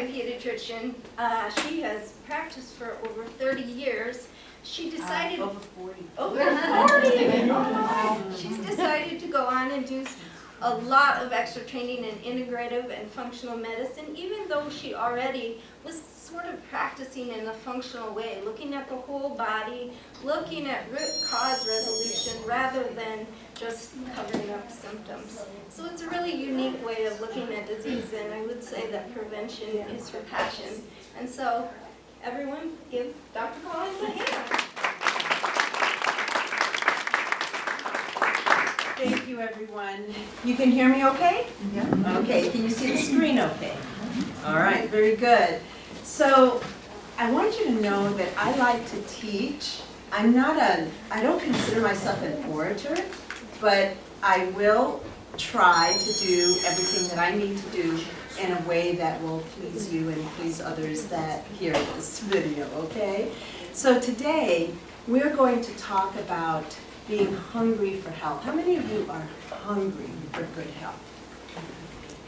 pediatrician. She has practiced for over 30 years. She decided over 40. Over 40. She's decided to go on and do a lot of extra training in integrative and functional medicine, even though she already was sort of practicing in a functional way, looking at the whole body, looking at root cause resolution rather than just covering up symptoms. So it's a really unique way of looking at disease, and I would say that prevention is her passion. And so everyone give Dr. Collins a hand. Thank you, everyone. You can hear me okay? Yeah. Okay, can you see the screen okay? All right, very good. So I want you to know that I like to teach. I don't consider myself an orator, but I will try to do everything that I need to do in a way that will please you and please others that hear this video, okay? So today, we're going to talk about being hungry for health. How many of you are hungry for good health?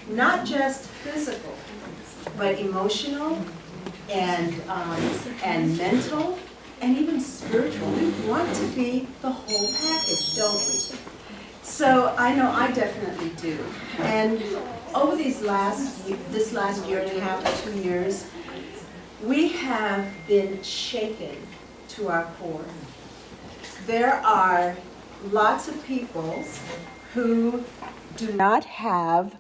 Not just physical, but emotional and mental and even spiritual. We want to be the whole package, don't we? So I know I definitely do. And over this last year and a half, 2 years, we have been shaken to our core. There are lots of people who do not have,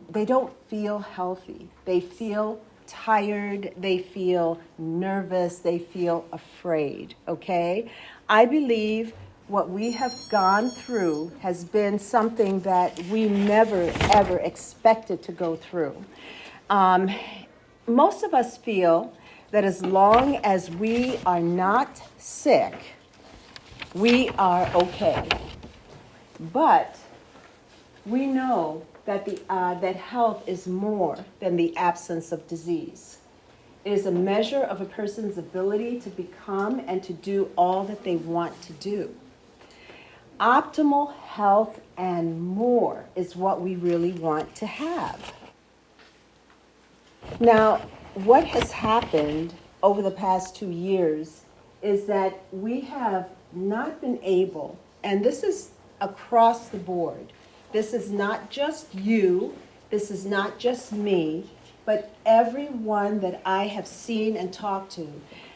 they don't feel healthy. They feel tired, they feel nervous, they feel afraid, okay? I believe what we have gone through has been something that we never, ever expected to go through. Most of us feel that as long as we are not sick, we are okay. But we know that that health is more than the absence of disease. It is a measure of a person's ability to become and to do all that they want to do. Optimal health and more is what we really want to have. Now, what has happened over the past 2 years is that we have not been able, and this is across the board, this is not just you, this is not just me, but everyone that I have seen and talked to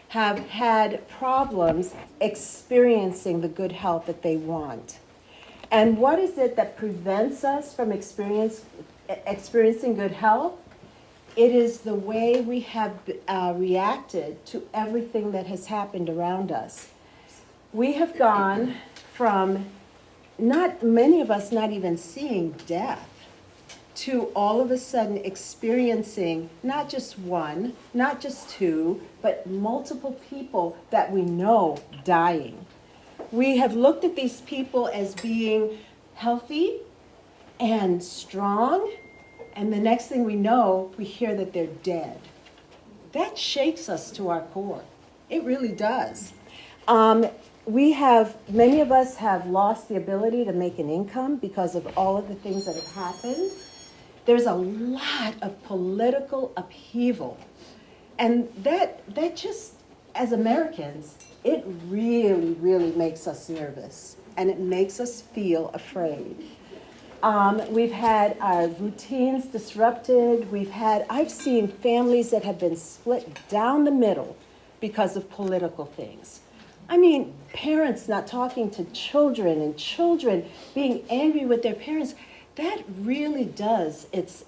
have had problems experiencing the good health that they want. And what is it that prevents us from experiencing good health? It is the way we have reacted to everything that has happened around us. We have gone from not many of us not even seeing death to all of a sudden experiencing not just one, not just two, but multiple people that we know dying. We have looked at these people as being healthy and strong, and the next thing we know, we hear that they're dead. That shakes us to our core. It really does. Many of us have lost the ability to make an income because of all of the things that have happened. There's a lot of political upheaval. And that just, as Americans, it really, really makes us nervous. And it makes us feel afraid. We've had our routines disrupted. I've seen families that have been split down the middle because of political things. I mean, parents not talking to children and children being angry with their parents. That really does, it's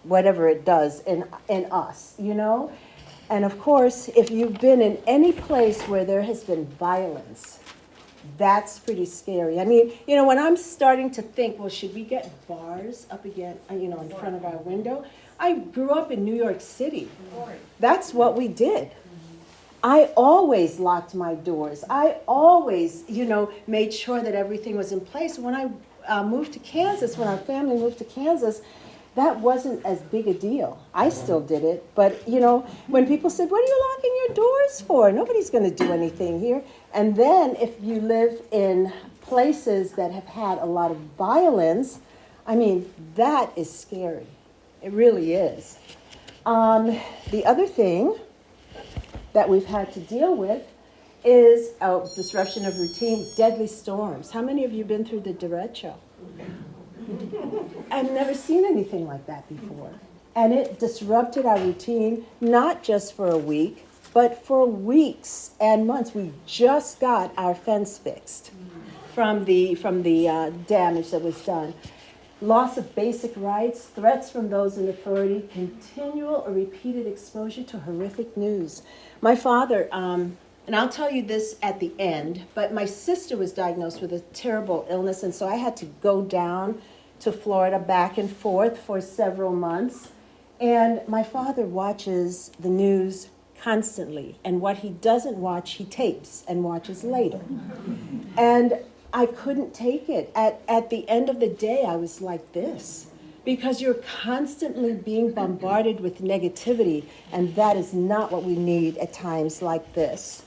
whatever it does in us, you know? And of course, if you've been in any place where there has been violence, that's pretty scary. I mean, you know, when I'm starting to think, well, should we get bars up again, you know, in front of our window? I grew up in New York City. That's what we did. I always locked my doors. I always, you know, made sure that everything was in place. When I moved to Kansas, when our family moved to Kansas, that wasn't as big a deal. I still did it. But, you know, when people said, what are you locking your doors for? Nobody's going to do anything here. And then if you live in places that have had a lot of violence, I mean, that is scary. It really is. The other thing that we've had to deal with is disruption of routine, deadly storms. How many of you been through the derecho? I've never seen anything like that before. And it disrupted our routine, not just for a week, but for weeks and months. We just got our fence fixed from the damage that was done. Loss of basic rights, threats from those in authority, continual or repeated exposure to horrific news. My father, and I'll tell you this at the end, but my sister was diagnosed with a terrible illness, and so I had to go down to Florida back and forth for several months. And my father watches the news constantly, and what he doesn't watch, he tapes and watches later. And I couldn't take it. At the end of the day, I was like this, because you're constantly being bombarded with negativity, and that is not what we need at times like this.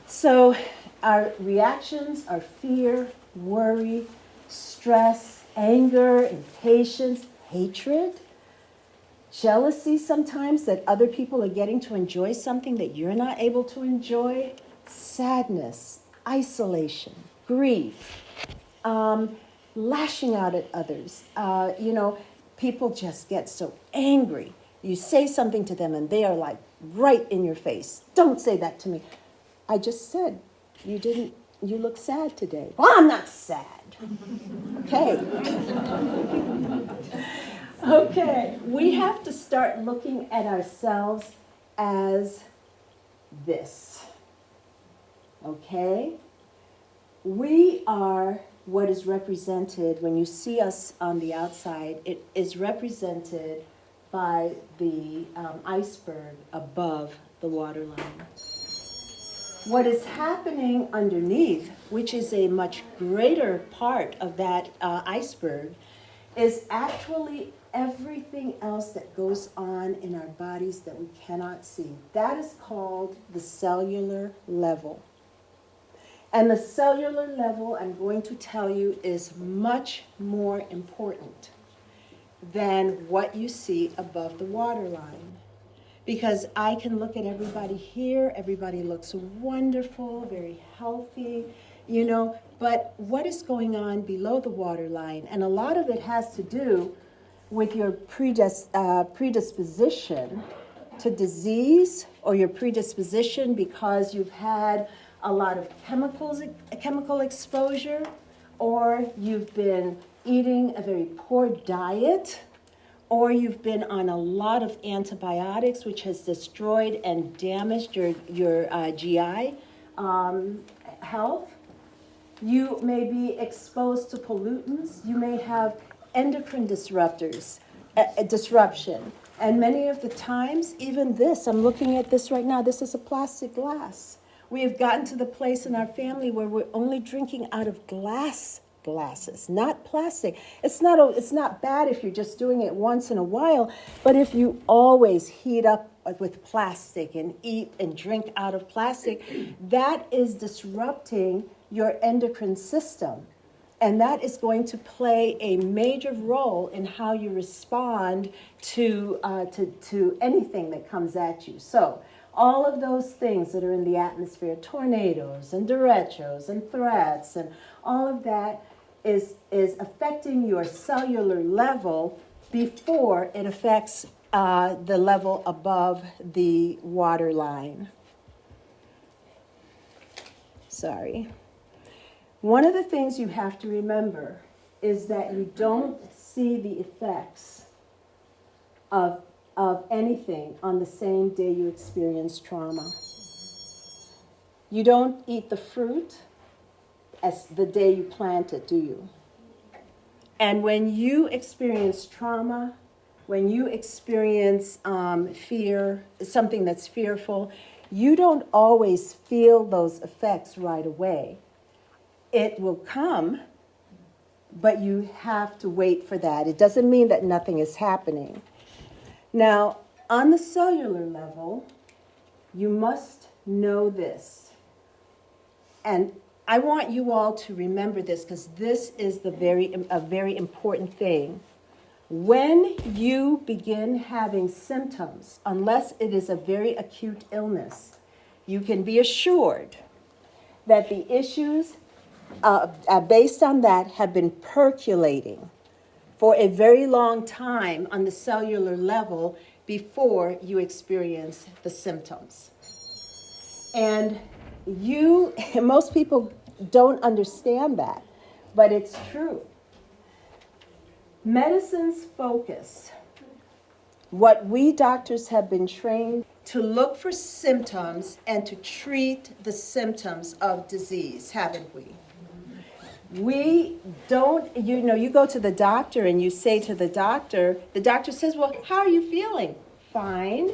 So our reactions are fear, worry, stress, anger, impatience, hatred, jealousy sometimes that other people are getting to enjoy something that you're not able to enjoy, sadness, isolation, grief, lashing out at others. People just get so angry. You say something to them and they are like right in your face. Don't say that to me. I just said, you look sad today. Well, I'm not sad. Okay. Okay, we have to start looking at ourselves as this. Okay? We are what is represented, when you see us on the outside, it is represented by the iceberg above the waterline. What is happening underneath, which is a much greater part of that iceberg, is actually everything else that goes on in our bodies that we cannot see. That is called the cellular level. And the cellular level, I'm going to tell you, is much more important than what you see above the waterline. Because I can look at everybody here, everybody looks wonderful, very healthy, but what is going on below the waterline? And a lot of it has to do with your predisposition to disease, or your predisposition because you've had a lot of chemical exposure, or you've been eating a very poor diet, or you've been on a lot of antibiotics, which has destroyed and damaged your GI health. You may be exposed to pollutants. You may have endocrine disruption. And many of the times, even this, I'm looking at this right now, this is a plastic glass. We have gotten to the place in our family where we're only drinking out of glasses, not plastic. It's not bad if you're just doing it once in a while, but if you always heat up with plastic and eat and drink out of plastic, that is disrupting your endocrine system. And that is going to play a major role in how you respond to anything that comes at you. So all of those things that are in the atmosphere, tornadoes and derechos and threats and all of that is affecting your cellular level before it affects the level above the waterline. Sorry. One of the things you have to remember is that you don't see the effects of anything on the same day you experience trauma. You don't eat the fruit as the day you plant it, do you? And when you experience trauma, when you experience fear, something that's fearful, you don't always feel those effects right away. It will come, but you have to wait for that. It doesn't mean that nothing is happening. Now, on the cellular level, you must know this. And I want you all to remember this, because this is a very important thing. When you begin having symptoms, unless it is a very acute illness, you can be assured that the issues based on that have been percolating for a very long time on the cellular level before you experience the symptoms. And most people don't understand that, but it's true. Medicine's focus, what we doctors have been trained to look for symptoms and to treat the symptoms of disease, haven't we? We don't, you go to the doctor and you say to the doctor says, well, how are you feeling? Fine.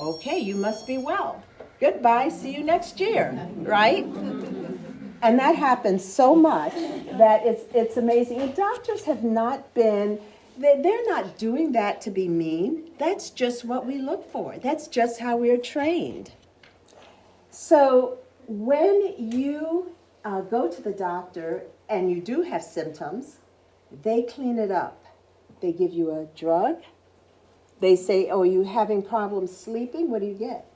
Okay, you must be well. Goodbye, see you next year, right? And that happens so much that it's amazing. And doctors have not been, they're not doing that to be mean. That's just what we look for. That's just how we're trained. So when you go to the doctor and you do have symptoms, they clean it up. They give you a drug. They say, oh, are you having problems sleeping? What do you get?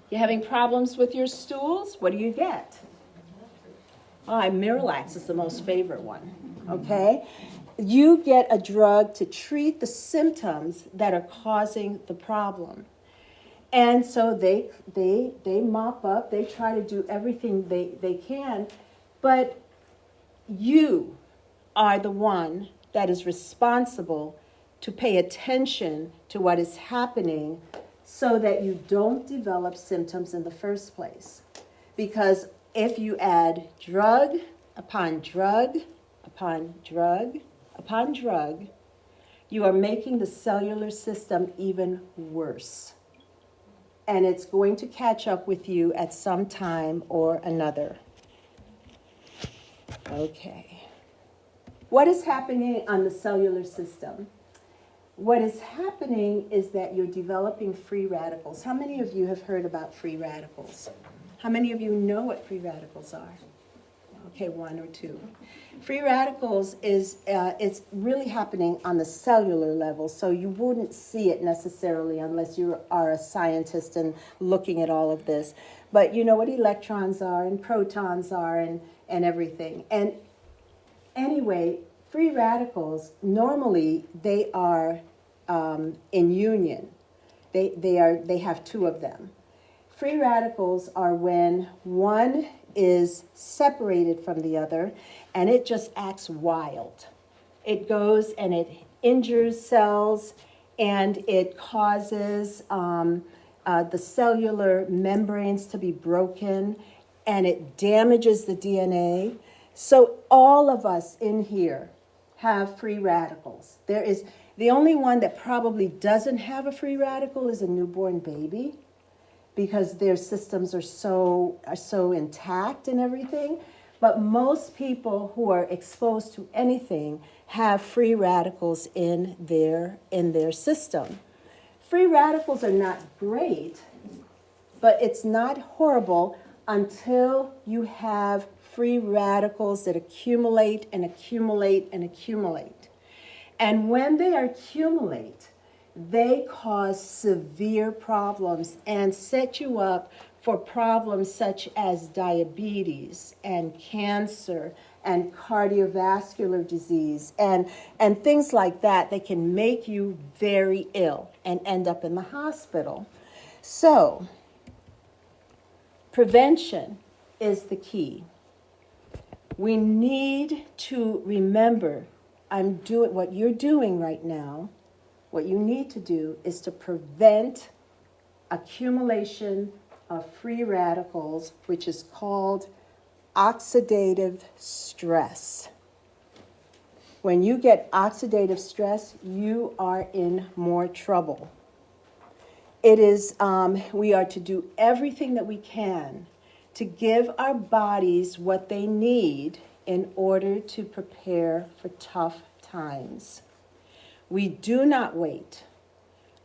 You're having problems with your stools? What do you get? Miralax is the most favorite one, okay? You get a drug to treat the symptoms that are causing the problem. And so they mop up, they try to do everything they can, but you are the one that is responsible to pay attention to what is happening so that you don't develop symptoms in the first place. Because if you add drug upon drug upon drug upon drug, you are making the cellular system even worse. And it's going to catch up with you at some time or another. Okay. What is happening on the cellular system? What is happening is that you're developing free radicals. How many of you have heard about free radicals? How many of you know what free radicals are? Okay, one or two. Free radicals it's really happening on the cellular level, so you wouldn't see it necessarily unless you are a scientist and looking at all of this. But you know what electrons are and protons are and everything. And anyway, free radicals, normally they are in union. They have two of them. Free radicals are when one is separated from the other and it just acts wild. It goes and it injures cells and it causes the cellular membranes to be broken and it damages the DNA. So all of us in here have free radicals. The only one that probably doesn't have a free radical is a newborn baby, because their systems are so intact and everything. But most people who are exposed to anything have free radicals in their system. Free radicals are not great, but it's not horrible until you have free radicals that accumulate and accumulate and accumulate. And when they accumulate, they cause severe problems and set you up for problems such as diabetes and cancer and cardiovascular disease and things like that. They can make you very ill and end up in the hospital. So, prevention is the key. We need to remember, what you're doing right now. What you need to do is to prevent accumulation of free radicals, which is called oxidative stress. When you get oxidative stress, you are in more trouble. We are to do everything that we can to give our bodies what they need in order to prepare for tough times. We do not wait.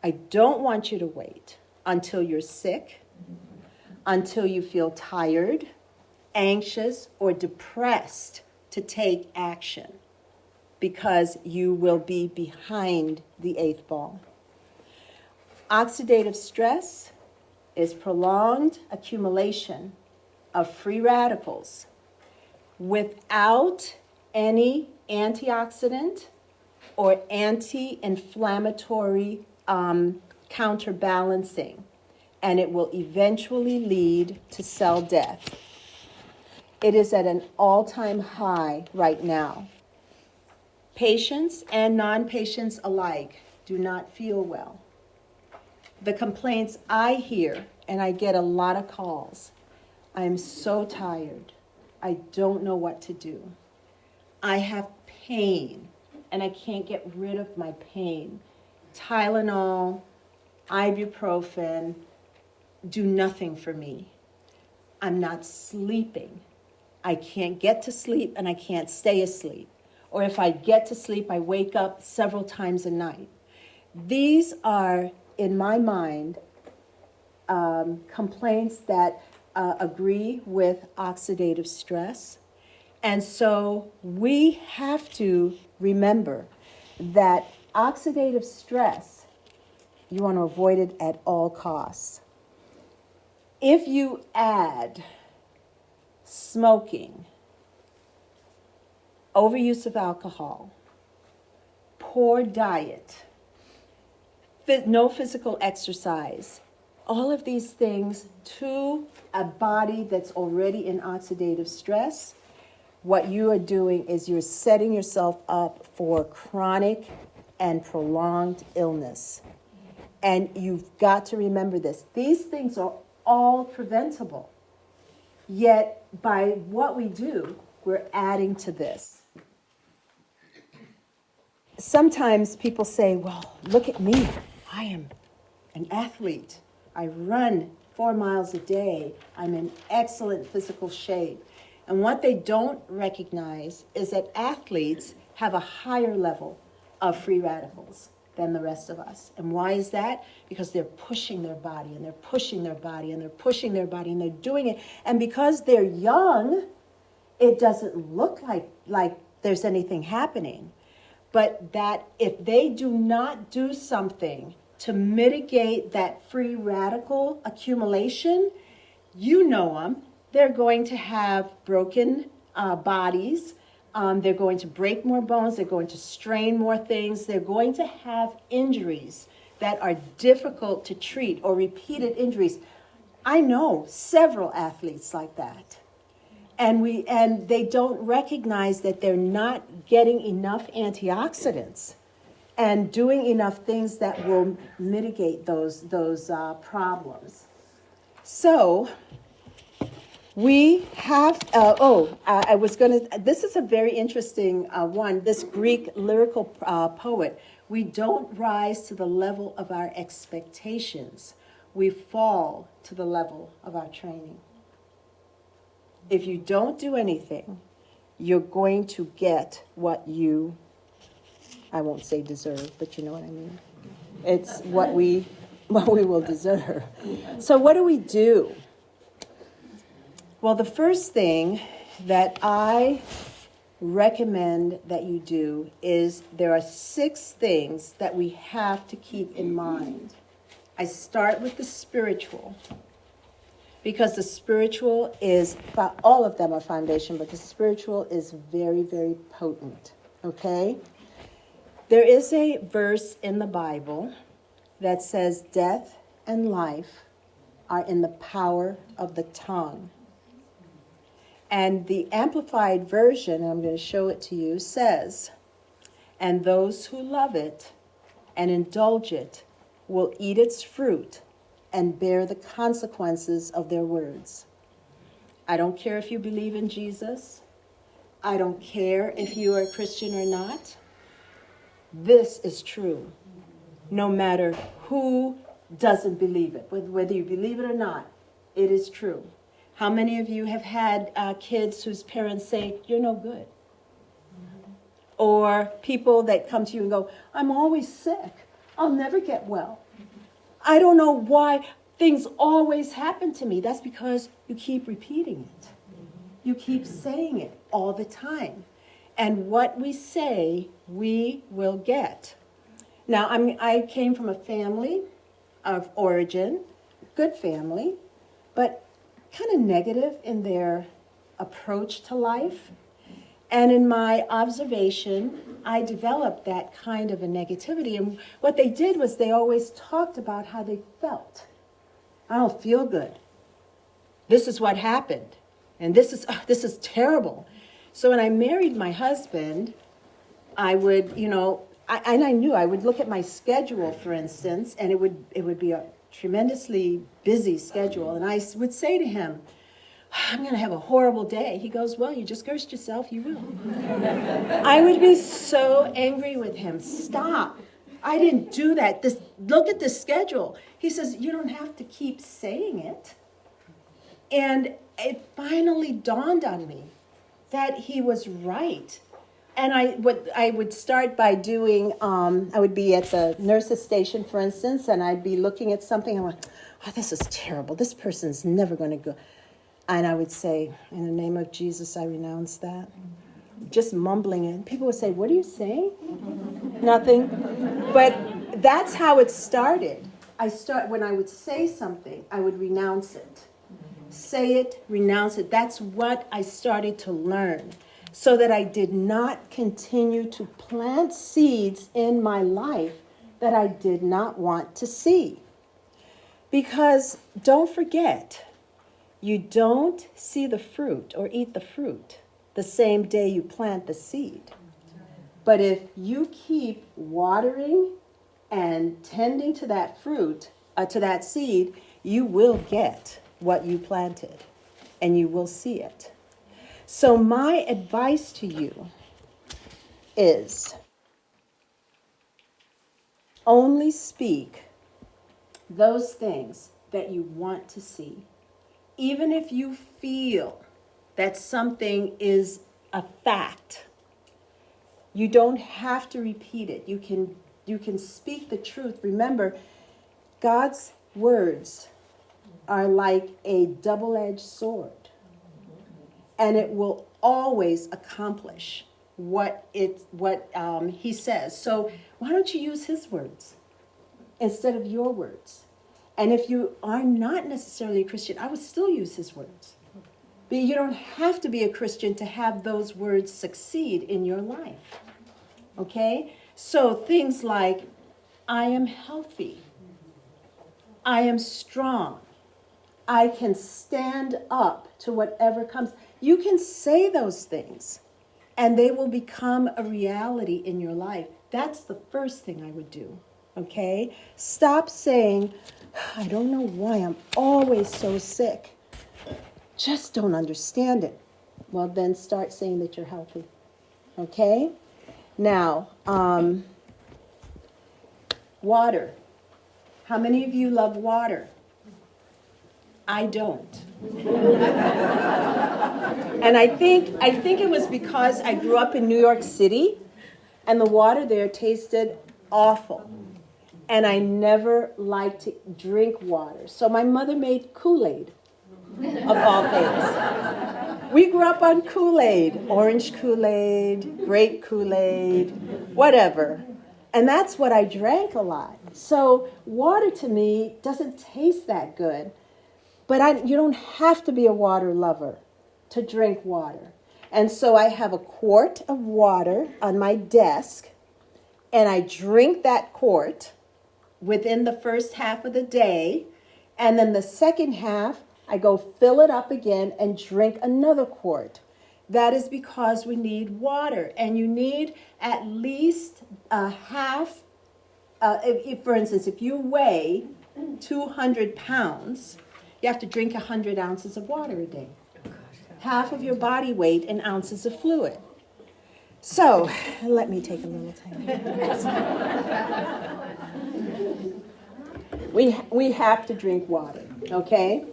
I don't want you to wait until you're sick, until you feel tired, anxious, or depressed to take action. because you will be behind the 8th ball. Oxidative stress is prolonged accumulation of free radicals without any antioxidant or anti-inflammatory counterbalancing, and it will eventually lead to cell death. It is at an all-time high right now. Patients and non-patients alike do not feel well. The complaints I hear, and I get a lot of calls, I am so tired. I don't know what to do. I have pain, and I can't get rid of my pain. Tylenol, ibuprofen, do nothing for me. I'm not sleeping. I can't get to sleep, and I can't stay asleep. Or if I get to sleep, I wake up several times a night. These are, in my mind, complaints that agree with oxidative stress. And so we have to remember that oxidative stress, you want to avoid it at all costs. If you add smoking, overuse of alcohol, poor diet, no physical exercise, all of these things to a body that's already in oxidative stress, what you are doing is you're setting yourself up for chronic and prolonged illness. And you've got to remember this. These things are all preventable. Yet by what we do, we're adding to this. Sometimes people say, well, look at me. I am an athlete. I run 4 miles a day. I'm in excellent physical shape. And what they don't recognize is that athletes have a higher level of free radicals than the rest of us. And why is that? Because they're pushing their body, and they're pushing their body, and they're pushing their body, and they're doing it. And because they're young, it doesn't look like there's anything happening. But that if they do not do something to mitigate that free radical accumulation, you know them, they're going to have broken bodies. They're going to break more bones. They're going to strain more things. They're going to have injuries that are difficult to treat, or repeated injuries. I know several athletes like that. And they don't recognize that they're not getting enough antioxidants and doing enough things that will mitigate those problems. So we have, this is a very interesting one, this Greek lyrical poet. We don't rise to the level of our expectations. We fall to the level of our training. If you don't do anything, you're going to get what you, I won't say deserve, but you know what I mean. It's what we will deserve. So what do we do? Well, the first thing that I recommend that you do is there are 6 things that we have to keep in mind. I start with the spiritual, because the spiritual is, all of them are foundation, but the spiritual is very, very potent, okay? There is a verse in the Bible that says death and life are in the power of the tongue. And the Amplified Version, I'm going to show it to you, says, and those who love it and indulge it will eat its fruit and bear the consequences of their words. I don't care if you believe in Jesus. I don't care if you are a Christian or not. This is true, no matter who doesn't believe it. Whether you believe it or not, it is true. How many of you have had kids whose parents say, you're no good? Or people that come to you and go, I'm always sick. I'll never get well. I don't know why things always happen to me. That's because you keep repeating it. You keep saying it all the time. And what we say, we will get. Now, I came from a family of origin, good family, but kind of negative in their approach to life. And in my observation, I developed that kind of a negativity. And what they did was they always talked about how they felt. I don't feel good. This is what happened. And this is terrible. So when I married my husband, I would, I knew I would look at my schedule, for instance, and it would be a tremendously busy schedule. And I would say to him, I'm going to have a horrible day. He goes, well, you just cursed yourself, you will. I would be so angry with him. Stop. I didn't do that. Look at this schedule. He says, you don't have to keep saying it. And it finally dawned on me that he was right. And I would start by doing, I would be at the nurse's station, for instance, and I'd be looking at something. I'm like, oh, this is terrible. This person's never going to go. And I would say, in the name of Jesus, I renounce that. Just mumbling it. People would say, what are you saying? Nothing. But that's how it started. When I would say something, I would renounce it. Say it, renounce it. That's what I started to learn, so that I did not continue to plant seeds in my life that I did not want to see. Because don't forget, you don't see the fruit or eat the fruit the same day you plant the seed. But if you keep watering and tending to that fruit, to that seed, you will get what you planted, and you will see it. So my advice to you is only speak those things that you want to see. Even if you feel that something is a fact, you don't have to repeat it. You can speak the truth. Remember, God's words are like a double-edged sword, and it will always accomplish what he says. So why don't you use his words instead of your words? And if you are not necessarily a Christian, I would still use his words. But you don't have to be a Christian to have those words succeed in your life. Okay? So things like, I am healthy. I am strong. I can stand up to whatever comes. You can say those things, and they will become a reality in your life. That's the first thing I would do. Okay? Stop saying, I don't know why I'm always so sick. Just don't understand it. Well, then start saying that you're healthy. Okay? Now, water. How many of you love water? I don't. And I think it was because I grew up in New York City, and the water there tasted awful. And I never liked to drink water. So my mother made Kool-Aid, of all things. We grew up on Kool-Aid, orange Kool-Aid, grape Kool-Aid, whatever. And that's what I drank a lot. So water to me doesn't taste that good. But you don't have to be a water lover to drink water. And so I have a quart of water on my desk, and I drink that quart within the first half of the day. And then the second half, I go fill it up again and drink another quart. That is because we need water. And you need at least a half, for instance, if you weigh 200 pounds, you have to drink 100 ounces of water a day. Half of your body weight in ounces of fluid. So, let me take a little time. We have to drink water, okay?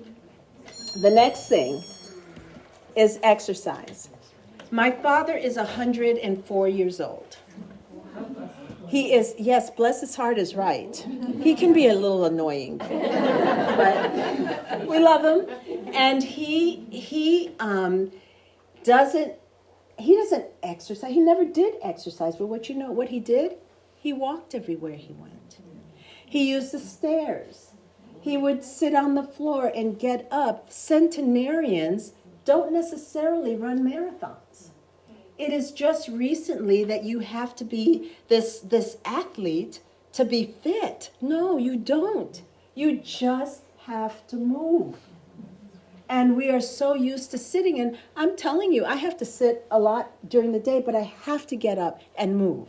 The next thing is exercise. My father is 104 years old. He is, yes, bless his heart is right. He can be a little annoying, but we love him. And he doesn't he doesn't exercise. He never did exercise, but what he did? He walked everywhere he went. He used the stairs. He would sit on the floor and get up. Centenarians don't necessarily run marathons. It is just recently that you have to be this athlete to be fit. No, you don't. You just have to move. And we are so used to sitting, and I'm telling you, I have to sit a lot during the day, but I have to get up and move.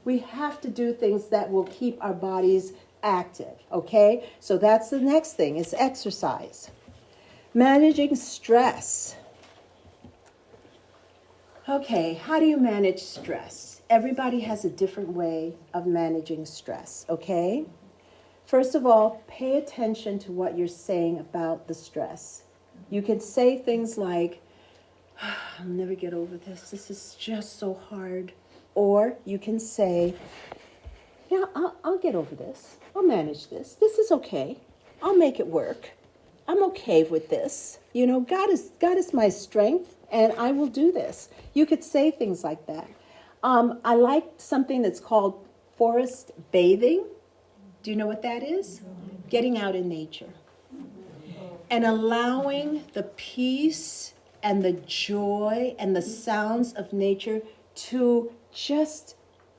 We have to do things that will keep our bodies active, okay? So that's the next thing, is exercise. Managing stress. Okay, how do you manage stress? Everybody has a different way of managing stress, okay? First of all, pay attention to what you're saying about the stress. You can say things like, I'll never get over this. This is just so hard. Or you can say, yeah, I'll get over this. I'll manage this. This is okay. I'll make it work. I'm okay with this. You know, God is my strength, and I will do this. You could say things like that. I like something that's called forest bathing. Do you know what that is? Getting out in nature. And allowing the peace and the joy and the sounds of nature to just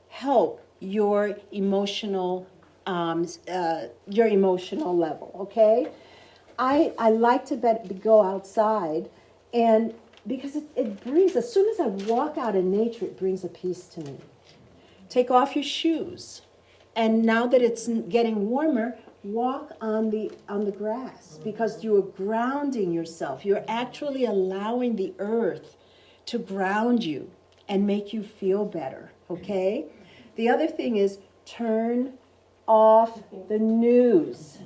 help your emotional level, okay? I like to go outside, and because it brings, as soon as I walk out in nature, it brings a peace to me. Take off your shoes, and now that it's getting warmer, walk on the grass, because you are grounding yourself. You're actually allowing the earth to ground you and make you feel better, okay? The other thing is turn off the news.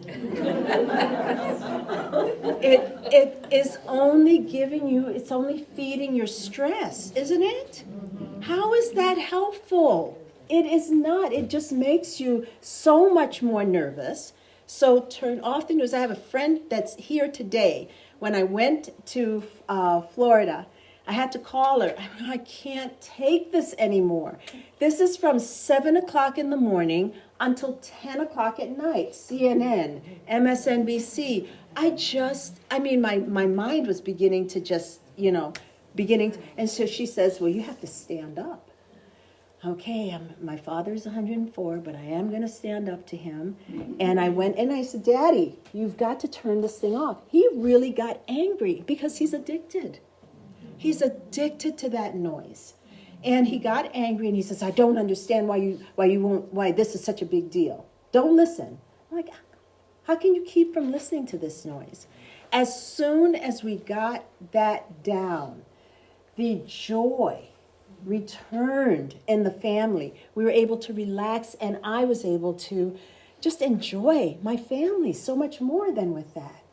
It is only it's only feeding your stress, isn't it? How is that helpful? It is not. It just makes you so much more nervous. So turn off the news. I have a friend that's here today. When I went to Florida, I had to call her. I can't take this anymore. This is from 7 o'clock in the morning until 10 o'clock at night. CNN, MSNBC. My mind was beginning to just, and so she says, well, you have to stand up. Okay, my father's 104, but I am going to stand up to him. And I went and I said, Daddy, you've got to turn this thing off. He really got angry because he's addicted. He's addicted to that noise. And he got angry and he says, I don't understand why this is such a big deal. Don't listen. I'm like, how can you keep from listening to this noise? As soon as we got that down, the joy returned in the family. We were able to relax, and I was able to just enjoy my family so much more than with that.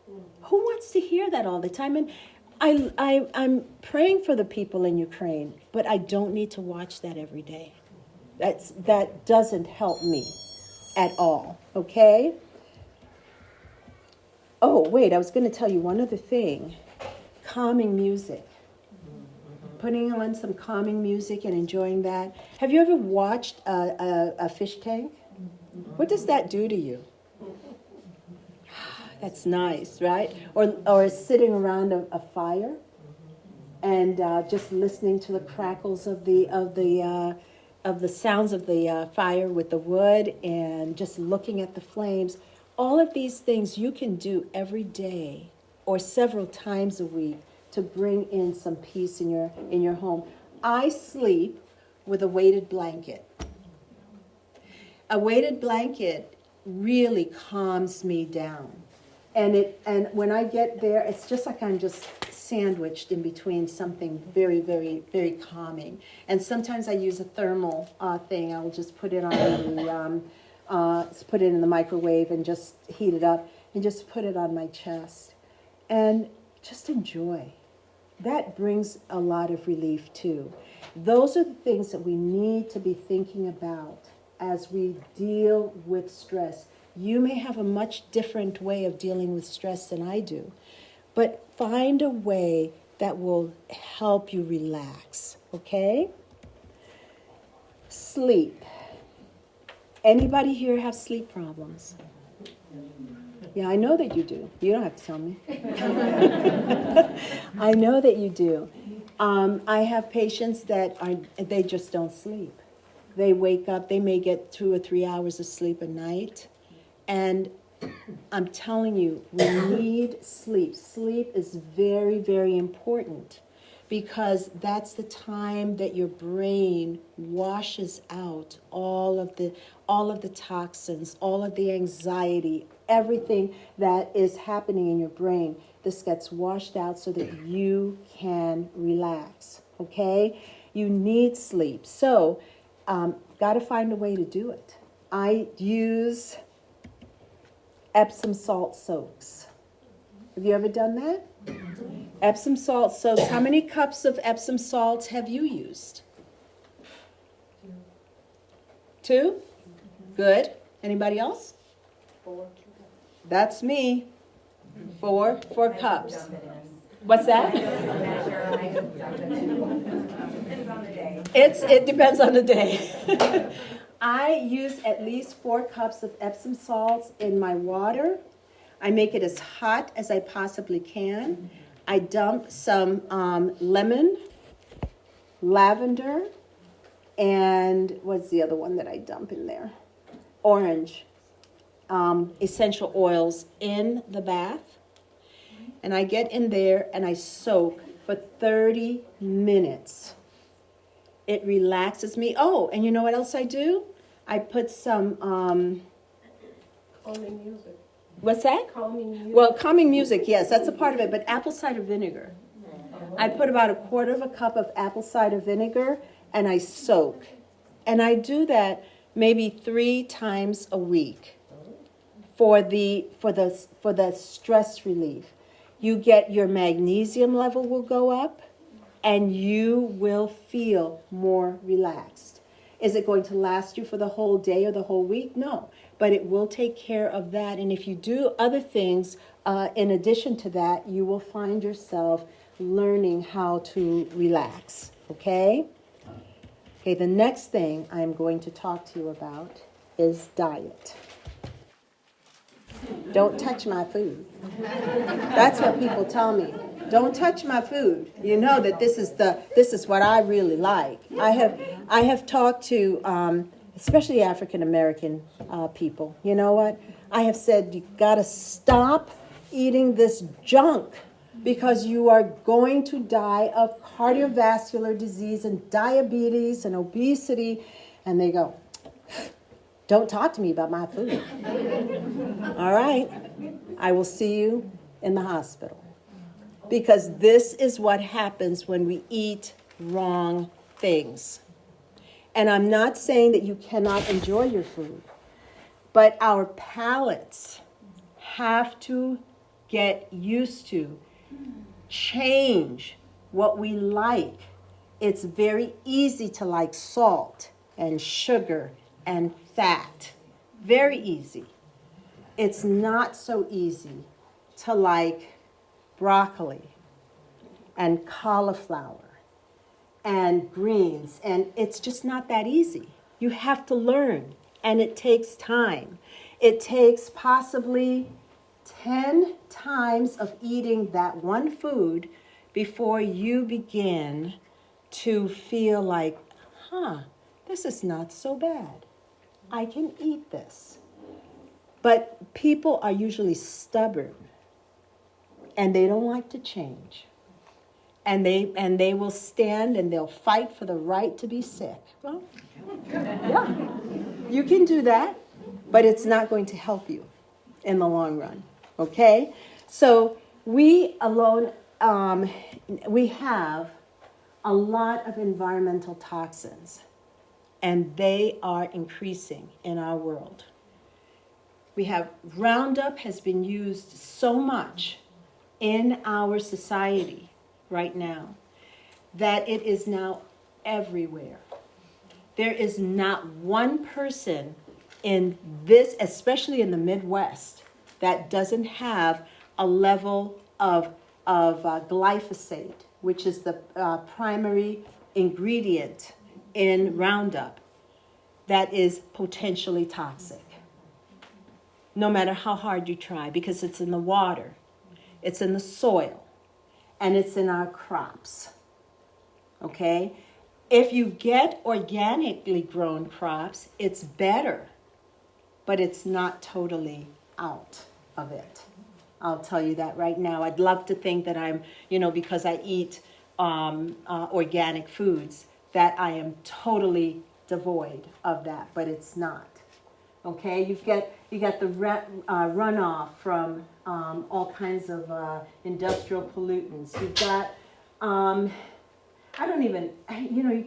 Who wants to hear that all the time? And I'm praying for the people in Ukraine, but I don't need to watch that every day. That doesn't help me at all, okay? Oh, wait, I was going to tell you one other thing. Calming music. Putting on some calming music and enjoying that. Have you ever watched a fish tank? What does that do to you? That's nice, right? Or sitting around a fire and just listening to the crackles of the sounds of the fire with the wood, and just looking at the flames. All of these things you can do every day or several times a week to bring in some peace in your home. I sleep with a weighted blanket. A weighted blanket really calms me down. And when I get there, it's just like I'm just sandwiched in between something very, very, very calming. And sometimes I use a thermal thing. I'll just put it on put it in the microwave and just heat it up and just put it on my chest. And just enjoy. That brings a lot of relief too. Those are the things that we need to be thinking about as we deal with stress. You may have a much different way of dealing with stress than I do, but find a way that will help you relax. okay? Sleep. Anybody here have sleep problems? Yeah, I know that you do. You don't have to tell me. I know that you do. I have patients that they just don't sleep. They wake up, they may get 2 or 3 hours of sleep a night. And I'm telling you, we need sleep. Sleep is very, very important because that's the time that your brain washes out all of the toxins, all of the anxiety, everything that is happening in your brain. This gets washed out so that you can relax, okay? You need sleep. So, got to find a way to do it. I use Epsom salt soaks. Have you ever done that? Epsom salt soaks. How many cups of Epsom salt have you used? 2? Good. Anybody else? 4. That's me. 4 cups. What's that? It depends on the day. I use at least 4 cups of Epsom salts in my water. I make it as hot as I possibly can. I dump some lemon, lavender, and what's the other one that I dump in there? Orange. Essential oils in the bath. And I get in there and I soak for 30 minutes. It relaxes me. Oh, and you know what else I do? I put some, Calming music. what's that? Calming music. Well, calming music, yes, that's a part of it, but apple cider vinegar. I put about 1/4 cup of apple cider vinegar and I soak. And I do that maybe 3 times a week for the stress relief. You get your magnesium level will go up and you will feel more relaxed. Is it going to last you for the whole day or the whole week? No, but it will take care of that. And if you do other things in addition to that, you will find yourself learning how to relax, okay? Okay, the next thing I'm going to talk to you about is diet. Don't touch my food. That's what people tell me. Don't touch my food. You know that this is what I really like. I have talked to especially African American people. You know what? I have said you got to stop eating this junk because you are going to die of cardiovascular disease and diabetes and obesity. And they go, don't talk to me about my food. All right, I will see you in the hospital. Because this is what happens when we eat wrong things. And I'm not saying that you cannot enjoy your food, but our palates have to get used to change what we like. It's very easy to like salt and sugar and fat. Very easy. It's not so easy to like broccoli and cauliflower and greens, and it's just not that easy. You have to learn, and it takes time. It takes possibly 10 times of eating that one food before you begin to feel like, this is not so bad. I can eat this. But people are usually stubborn, and they don't like to change. And they will stand and they'll fight for the right to be sick. Well, yeah, you can do that, but it's not going to help you in the long run, okay? So we alone, we have a lot of environmental toxins, and they are increasing in our world. We have Roundup has been used so much in our society right now that it is now everywhere. There is not one person in this, especially in the Midwest, that doesn't have a level of glyphosate, which is the primary ingredient in Roundup that is potentially toxic. No matter how hard you try, because it's in the water, it's in the soil, and it's in our crops. Okay? If you get organically grown crops, it's better, but it's not totally out of it. I'll tell you that right now. I'd love to think that I'm, because I eat organic foods, that I am totally devoid of that, but it's not. Okay, you get the runoff from all kinds of industrial pollutants. You've got, you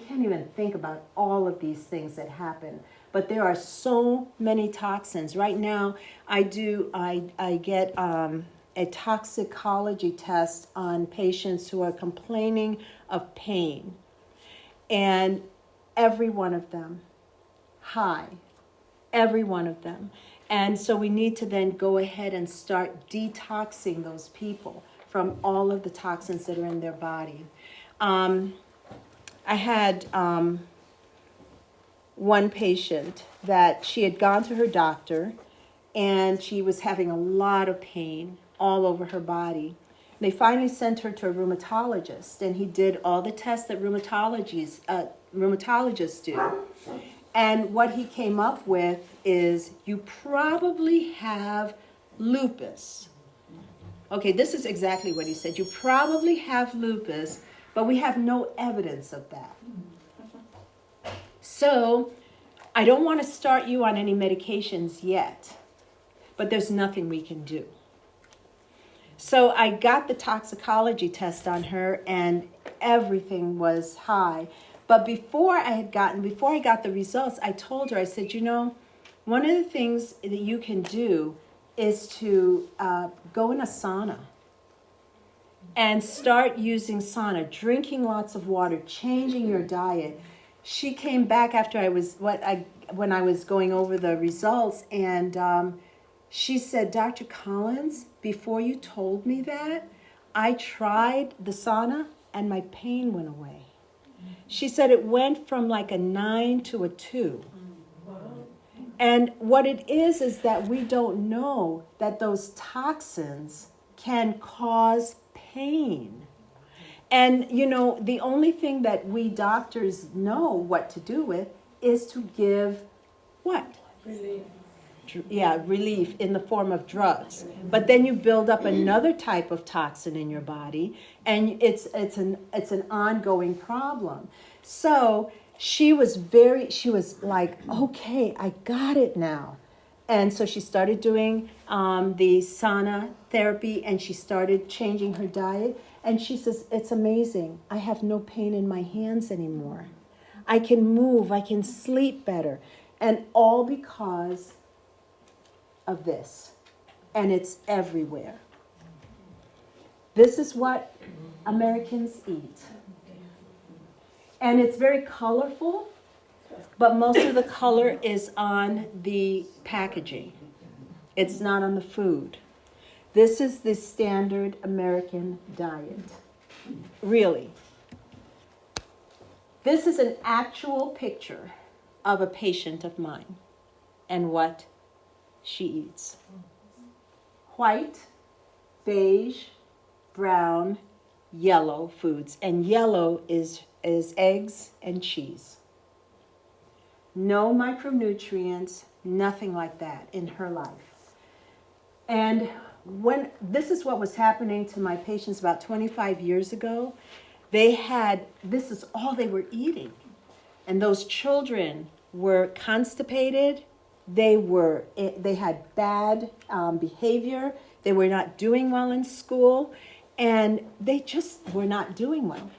can't even think about all of these things that happen. But there are so many toxins. Right now, I get a toxicology test on patients who are complaining of pain. And every one of them, high. Every one of them. And so we need to then go ahead and start detoxing those people from all of the toxins that are in their body. I had one patient that she had gone to her doctor and she was having a lot of pain all over her body. They finally sent her to a rheumatologist, and he did all the tests that rheumatologists do. And what he came up with is, you probably have lupus. Okay, this is exactly what he said. You probably have lupus, but we have no evidence of that. So I don't want to start you on any medications yet, but there's nothing we can do. So I got the toxicology test on her, and everything was high. But before I got the results, I told her, I said, one of the things that you can do is to go in a sauna and start using sauna, drinking lots of water, changing your diet. She came back after when I was going over the results, and she said, Dr. Collins, before you told me that, I tried the sauna and my pain went away. She said it went from like a 9 to a 2. And what it is that we don't know that those toxins can cause pain. And, the only thing that we doctors know what to do with is to give what? Relief. Relief in the form of drugs. But then you build up another type of toxin in your body, and it's an ongoing problem. So she was like, okay, I got it now. And so she started doing the sauna therapy, and she started changing her diet. And she says, it's amazing. I have no pain in my hands anymore. I can move, I can sleep better. And all because of this. And it's everywhere. This is what Americans eat. And it's very colorful, but most of the color is on the packaging. It's not on the food. This is the standard American diet. Really. This is an actual picture of a patient of mine and what she eats. White, beige, brown, yellow foods. And yellow is eggs and cheese. No micronutrients, nothing like that in her life. And this is what was happening to my patients about 25 years ago. This is all they were eating. And those children were constipated. They had bad behavior. They were not doing well in school. And they just were not doing well.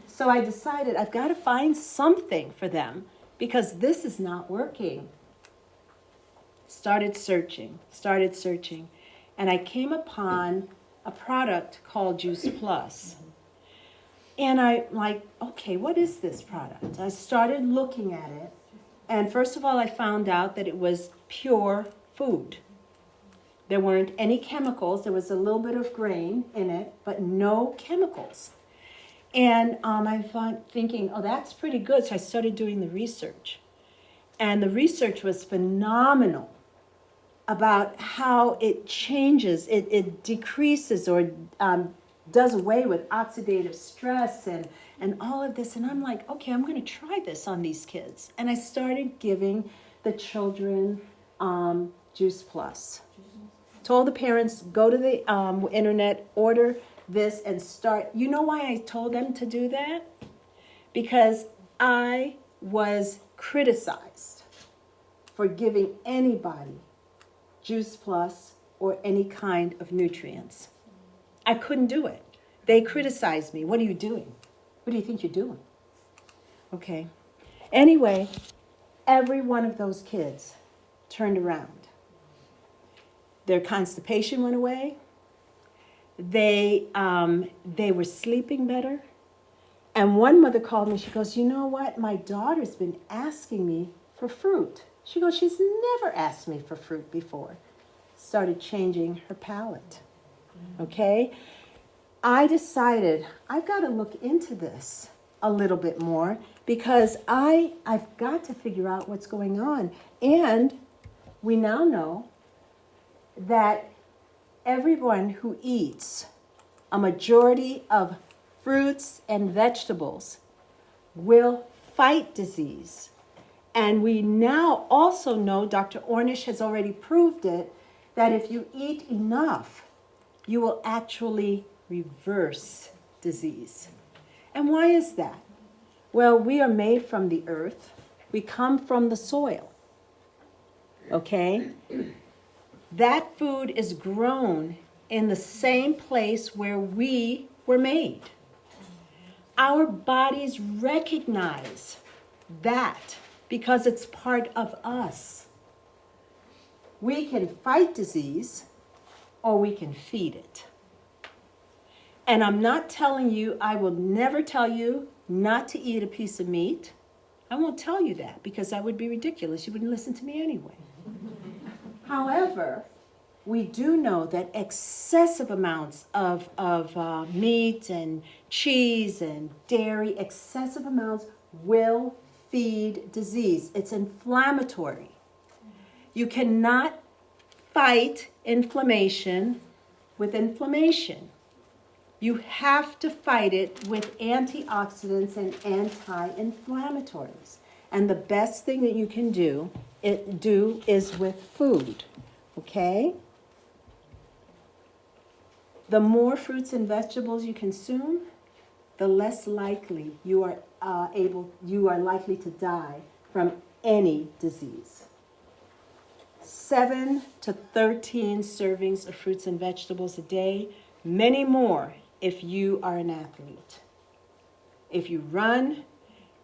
So I decided I've got to find something for them because this is not working. Started searching. And I came upon a product called Juice Plus. And I'm like, okay, what is this product? I started looking at it. And first of all, I found out that it was pure food. There weren't any chemicals. There was a little bit of grain in it, but no chemicals. And I'm thinking, oh, that's pretty good. So I started doing the research. And the research was phenomenal about how it changes, it decreases or does away with oxidative stress and all of this. And I'm like, okay, I'm going to try this on these kids. And I started giving the children Juice Plus. Told the parents, go to the internet, order this and start. You know why I told them to do that? Because I was criticized for giving anybody Juice Plus or any kind of nutrients. I couldn't do it. They criticized me. What are you doing? What do you think you're doing? Okay. Anyway, every one of those kids turned around. Their constipation went away. They were sleeping better. And one mother called me. She goes, you know what? My daughter's been asking me for fruit. She goes, she's never asked me for fruit before. Started changing her palate. Okay? I decided I've got to look into this a little bit more because I've got to figure out what's going on. And we now know that everyone who eats a majority of fruits and vegetables will fight disease. And we now also know, Dr. Ornish has already proved it, that if you eat enough, you will actually reverse disease. And why is that? Well, we are made from the earth. We come from the soil. Okay? That food is grown in the same place where we were made. Our bodies recognize that because it's part of us. We can fight disease or we can feed it. And I'm not telling you, I will never tell you not to eat a piece of meat. I won't tell you that because that would be ridiculous. You wouldn't listen to me anyway. However, we do know that excessive amounts of meat and cheese and dairy, excessive amounts will feed disease. It's inflammatory. You cannot fight inflammation with inflammation. You have to fight it with antioxidants and anti-inflammatories. And the best thing that you can do is with food, okay? The more fruits and vegetables you consume, the less likely you are likely to die from any disease. 7 to 13 servings of fruits and vegetables a day, many more if you are an athlete. If you run,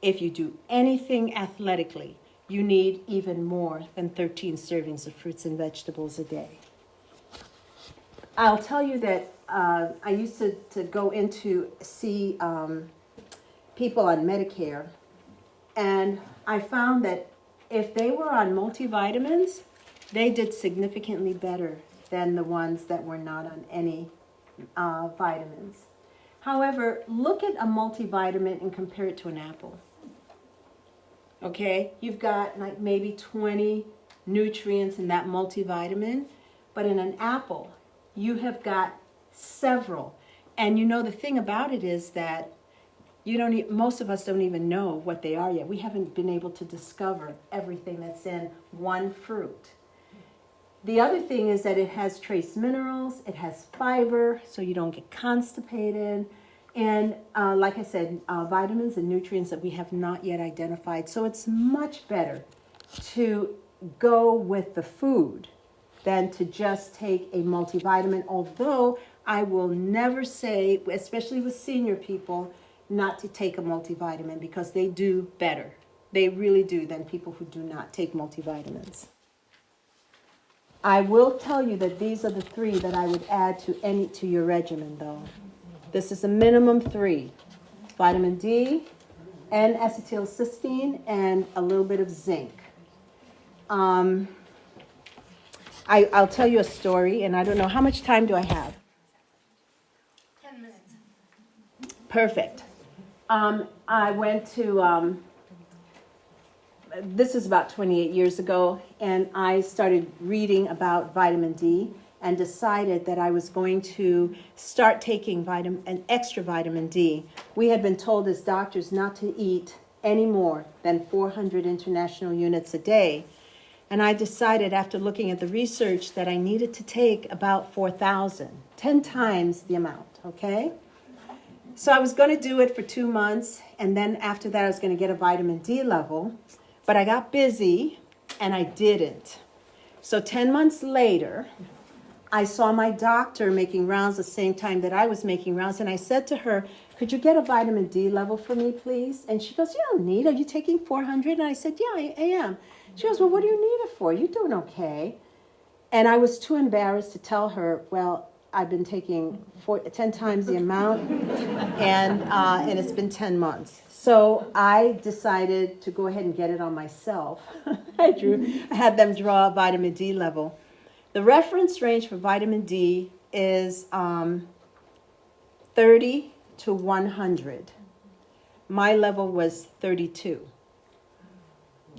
if you do anything athletically, you need even more than 13 servings of fruits and vegetables a day. I'll tell you that I used to go in to see people on Medicare, and I found that if they were on multivitamins, they did significantly better than the ones that were not on any vitamins. However, look at a multivitamin and compare it to an apple. Okay, you've got like maybe 20 nutrients in that multivitamin, but in an apple, you have got several. And you know, the thing about it is that most of us don't even know what they are yet. We haven't been able to discover everything that's in one fruit. The other thing is that it has trace minerals, it has fiber, so you don't get constipated. And like I said, vitamins and nutrients that we have not yet identified. So it's much better to go with the food than to just take a multivitamin, although I will never say, especially with senior people, not to take a multivitamin because they do better. They really do than people who do not take multivitamins. I will tell you that these are the 3 that I would add to your regimen, though. This is a minimum 3. Vitamin D, N-acetylcysteine, and a little bit of zinc. I'll tell you a story, and I don't know, how much time do I have? 10 minutes. Perfect. I went to, this is about 28 years ago, and I started reading about vitamin D and decided that I was going to start taking an extra vitamin D. We had been told as doctors not to eat any more than 400 international units a day. And I decided after looking at the research that I needed to take about 4,000, 10 times the amount, okay? So I was going to do it for 2 months, and then after that I was going to get a vitamin D level, but I got busy and I didn't. So 10 months later, I saw my doctor making rounds the same time that I was making rounds, and I said to her, could you get a vitamin D level for me, please? And she goes, you don't need it. Are you taking 400? And I said, yeah, I am. She goes, well, what do you need it for? You're doing okay. And I was too embarrassed to tell her, well, I've been taking 10 times the amount, and it's been 10 months. So I decided to go ahead and get it on myself. I had them draw a vitamin D level. The reference range for vitamin D is 30 to 100. My level was 32.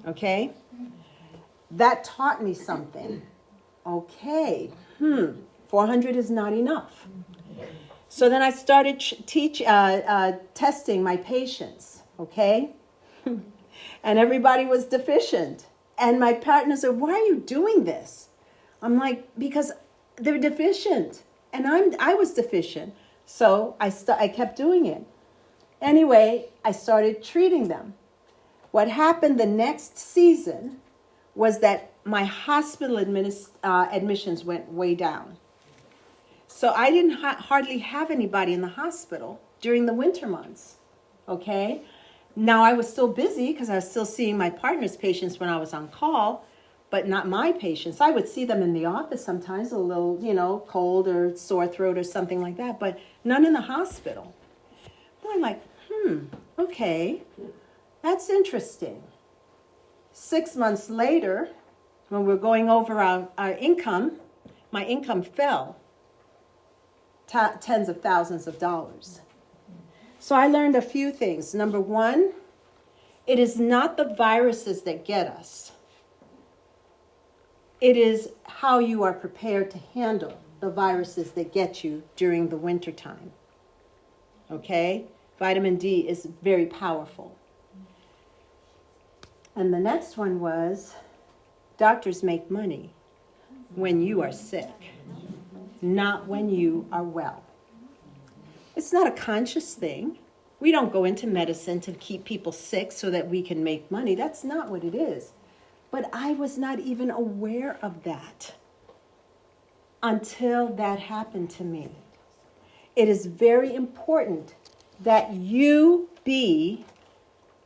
Okay? That taught me something. Okay, 400 is not enough. So then I started testing my patients, okay? And everybody was deficient. And my partner said, why are you doing this? I'm like, because they're deficient. And I was deficient. So I kept doing it. Anyway, I started treating them. What happened the next season was that my hospital admissions went way down. So I didn't hardly have anybody in the hospital during the winter months, okay? Now I was still busy because I was still seeing my partner's patients when I was on call, but not my patients. I would see them in the office sometimes, a little, cold or sore throat or something like that, but none in the hospital. And I'm like, okay, that's interesting. 6 months later, when we're going over our income, my income fell tens of thousands of dollars. So I learned a few things. Number one, it is not the viruses that get us. It is how you are prepared to handle the viruses that get you during the winter time. Okay? Vitamin D is very powerful. And the next one was, doctors make money when you are sick, not when you are well. It's not a conscious thing. We don't go into medicine to keep people sick so that we can make money. That's not what it is. But I was not even aware of that until that happened to me. It is very important that you be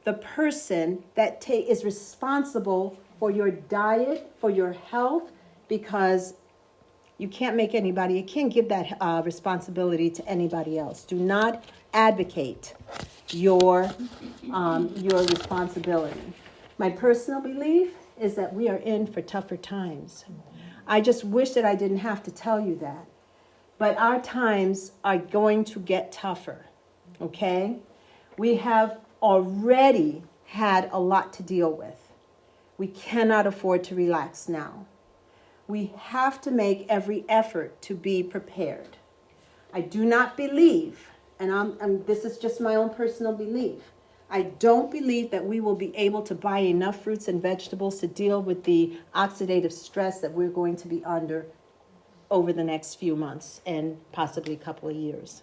the person that is responsible for your diet, for your health, because you can't give that responsibility to anybody else. Do not advocate your responsibility. My personal belief is that we are in for tougher times. I just wish that I didn't have to tell you that. But our times are going to get tougher, okay? We have already had a lot to deal with. We cannot afford to relax now. We have to make every effort to be prepared. I do not believe, and this is just my own personal belief, I don't believe that we will be able to buy enough fruits and vegetables to deal with the oxidative stress that we're going to be under over the next few months and possibly a couple of years.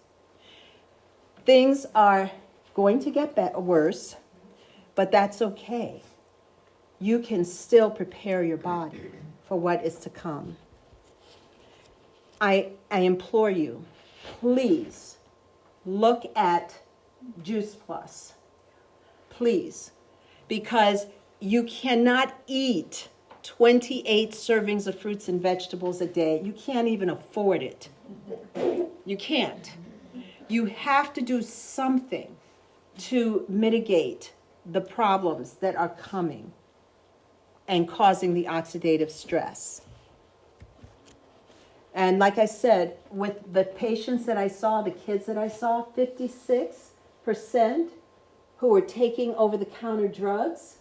Things are going to get worse, but that's okay. You can still prepare your body for what is to come. I implore you, please look at Juice Plus. Please, because you cannot eat 28 servings of fruits and vegetables a day. You can't even afford it. You can't. You have to do something to mitigate the problems that are coming and causing the oxidative stress. And like I said, with the patients that I saw, the kids that I saw, 56% who were taking over-the-counter drugs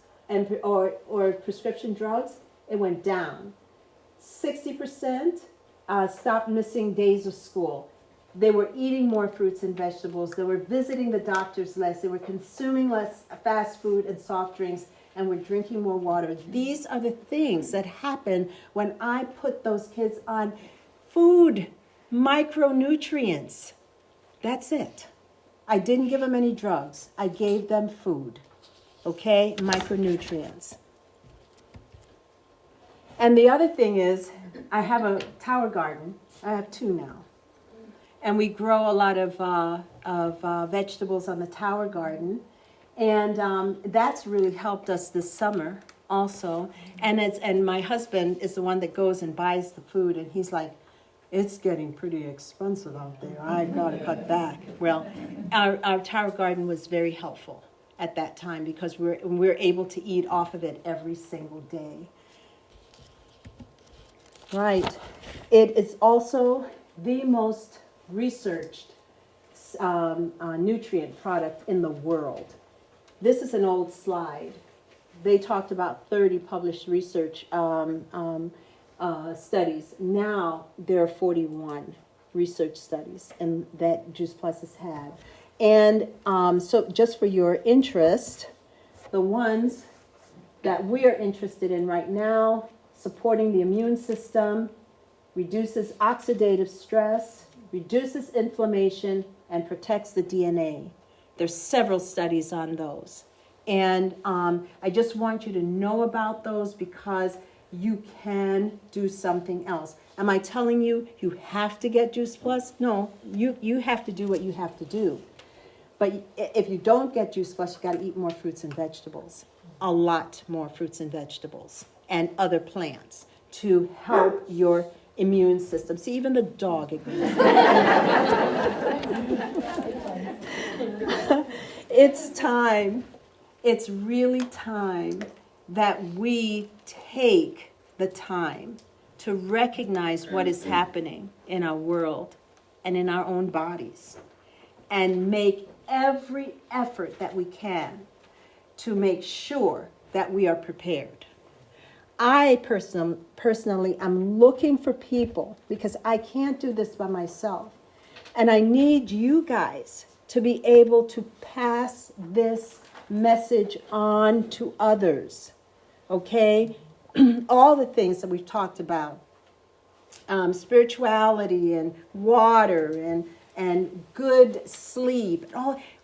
or prescription drugs, it went down. 60% stopped missing days of school. They were eating more fruits and vegetables. They were visiting the doctors less. They were consuming less fast food and soft drinks, and were drinking more water. These are the things that happen when I put those kids on food, micronutrients. That's it. I didn't give them any drugs. I gave them food. Okay? Micronutrients. And the other thing is, I have a tower garden. I have 2 now. And we grow a lot of vegetables on the tower garden. And that's really helped us this summer also. And my husband is the one that goes and buys the food. And he's like, it's getting pretty expensive out there. I've got to cut back. Well, our tower garden was very helpful at that time because we're able to eat off of it every single day. Right. It is also the most researched nutrient product in the world. This is an old slide. They talked about 30 published research studies. Now there are 41 research studies and that Juice Plus has had. And so just for your interest, the ones that we are interested in right now: supporting the immune system, reduces oxidative stress, reduces inflammation, and protects the DNA. There's several studies on those. And I just want you to know about those because you can do something else. Am I telling you you have to get Juice Plus? No, you have to do what you have to do. But if you don't get Juice Plus, you got to eat more fruits and vegetables. A lot more fruits and vegetables and other plants to help your immune system. See, even the dog agrees. It's time. It's really time that we take the time to recognize what is happening in our world and in our own bodies and make every effort that we can to make sure that we are prepared. I personally am looking for people because I can't do this by myself. And I need you guys to be able to pass this message on to others. Okay? All the things that we've talked about. Spirituality and water and good sleep.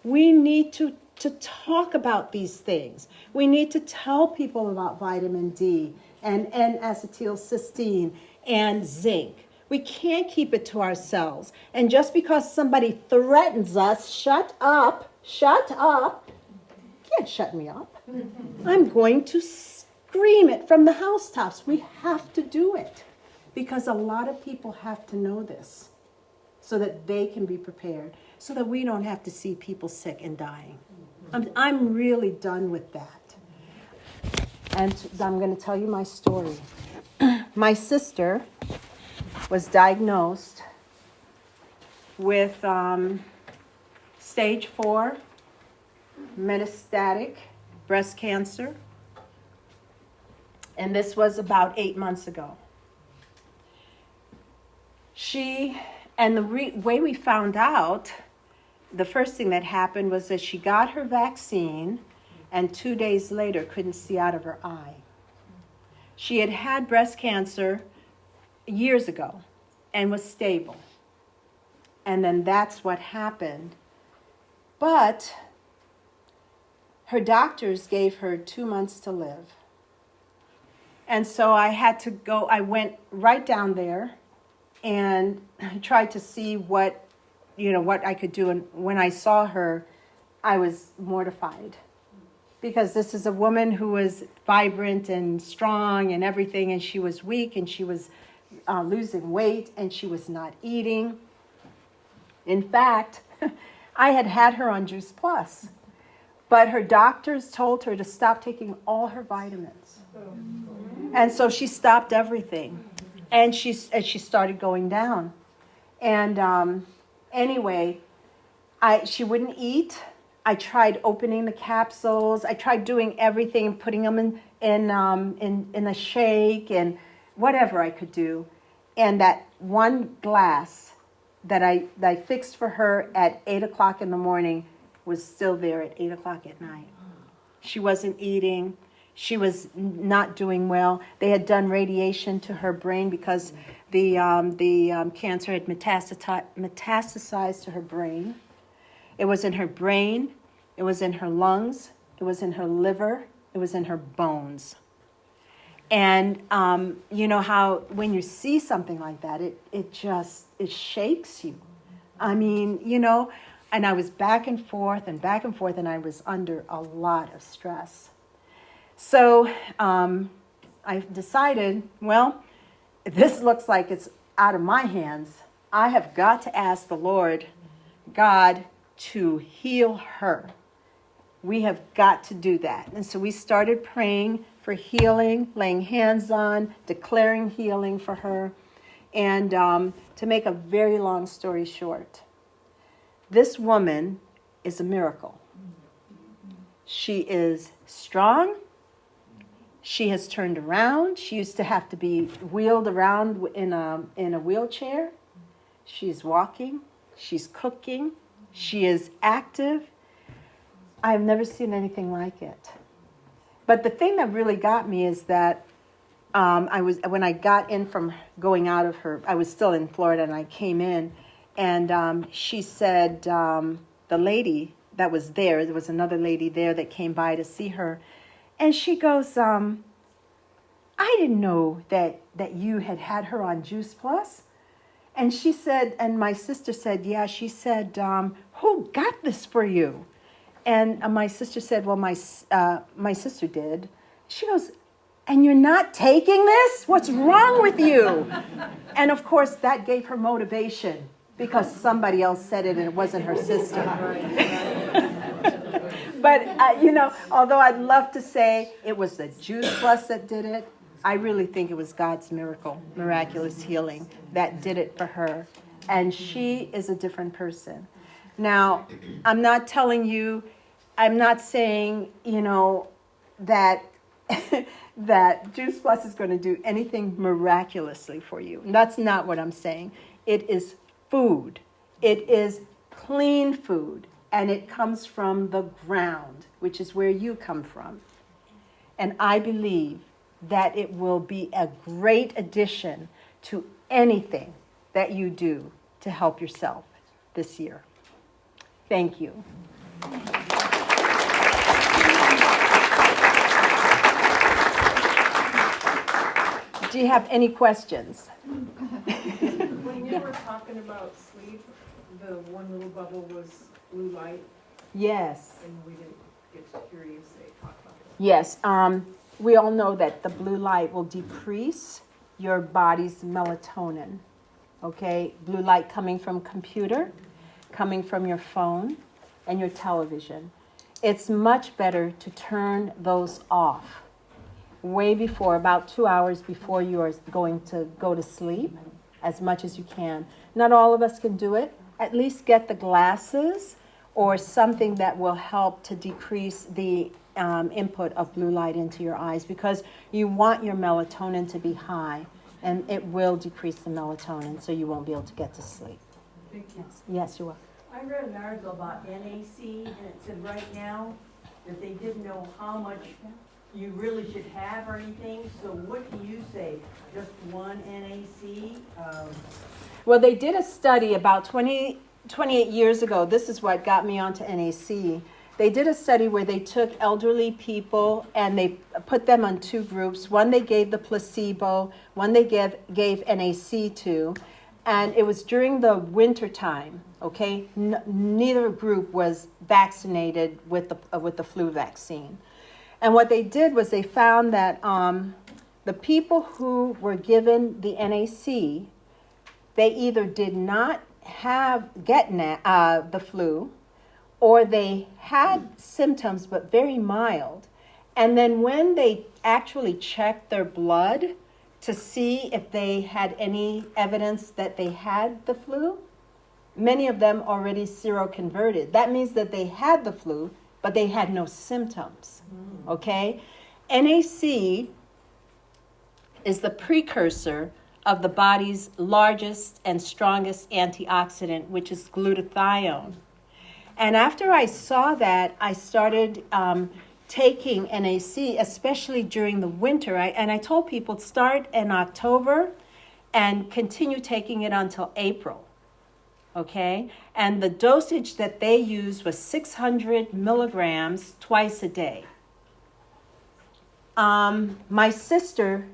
We need to talk about these things. We need to tell people about vitamin D and N-acetylcysteine and zinc. We can't keep it to ourselves. And just because somebody threatens us, shut up, you can't shut me up. I'm going to scream it from the housetops. We have to do it because a lot of people have to know this so that they can be prepared, so that we don't have to see people sick and dying. I'm really done with that. And I'm going to tell you my story. My sister was diagnosed with stage 4 metastatic breast cancer. And this was about 8 months ago. The way we found out, the first thing that happened was that she got her vaccine and 2 days later couldn't see out of her eye. She had had breast cancer years ago and was stable. And then that's what happened. But her doctors gave her 2 months to live. And so I went right down there and tried to see what I could do. And when I saw her, I was mortified. Because this is a woman who was vibrant and strong and everything, and she was weak, and she was losing weight, and she was not eating. In fact, I had her on Juice Plus, but her doctors told her to stop taking all her vitamins. And so she stopped everything, and she started going down. And anyway, she wouldn't eat I tried opening the capsules. I tried doing everything and putting them in a shake and whatever I could do. And that one glass that I fixed for her at 8 o'clock in the morning was still there at 8 o'clock at night. She wasn't eating. She was not doing well. They had done radiation to her brain because the cancer had metastasized to her brain. It was in her brain. It was in her lungs. It was in her liver. It was in her bones. And you know how when you see something like that, it shakes you. I mean, you know, and I was back and forth, and I was under a lot of stress. So I decided, well, this looks like it's out of my hands. I have got to ask the Lord, God, to heal her. We have got to do that. And so we started praying for healing, laying hands on, declaring healing for her. And to make a very long story short, this woman is a miracle. She is strong. She has turned around. She used to have to be wheeled around in a wheelchair. She's walking. She's cooking. She is active. I've never seen anything like it. But the thing that really got me is that when I got in from going out of her, I was still in Florida, and I came in, and she said, the lady that was there was another lady there that came by to see her, and she goes, I didn't know that you had her on Juice Plus. And she said, and my sister said, yeah, she said, who got this for you? And my sister said, well, my sister did. She goes, and you're not taking this? What's wrong with you? And of course, that gave her motivation because somebody else said it and it wasn't her sister. But, you know, although I'd love to say it was the Juice Plus that did it, I really think it was God's miraculous healing that did it for her. And she is a different person. Now, I'm not saying, you know, that that Juice Plus is going to do anything miraculously for you. That's not what I'm saying. It is food. It is clean food. And it comes from the ground, which is where you come from. And I believe that it will be a great addition to anything that you do to help yourself this year. Thank you. Do you have any questions? When you were talking about sleep, the one little bubble was blue light, Yes. and we didn't get to hear you say talk about it. Yes. We all know that the blue light will decrease your body's melatonin. Okay? Blue light coming from computer, coming from your phone, and your television. It's much better to turn those off way before, about 2 hours before you are going to go to sleep, as much as you can. Not all of us can do it. At least get the glasses or something that will help to decrease the input of blue light into your eyes, because you want your melatonin to be high, and it will decrease the melatonin, so you won't be able to get to sleep. Yes, you will. I read an article about NAC, and it said right now that they didn't know how much you really should have or anything. So what do you say? Just one NAC? Well, they did a study about 28 years ago. This is what got me onto NAC. They did a study where they took elderly people and they put them on two groups. One they gave the placebo, one they gave NAC to, and it was during the winter time. Okay, neither group was vaccinated with the flu vaccine. And what they did was they found that the people who were given the NAC, they either did not get the flu, or they had symptoms but very mild. And then when they actually checked their blood to see if they had any evidence that they had the flu, many of them already seroconverted. That means that they had the flu, but they had no symptoms. Okay? NAC is the precursor of the body's largest and strongest antioxidant, which is glutathione. And after I saw that, I started taking NAC, especially during the winter. And I told people start in October and continue taking it until April. Okay? And the dosage that they used was 600 milligrams twice a day. My sister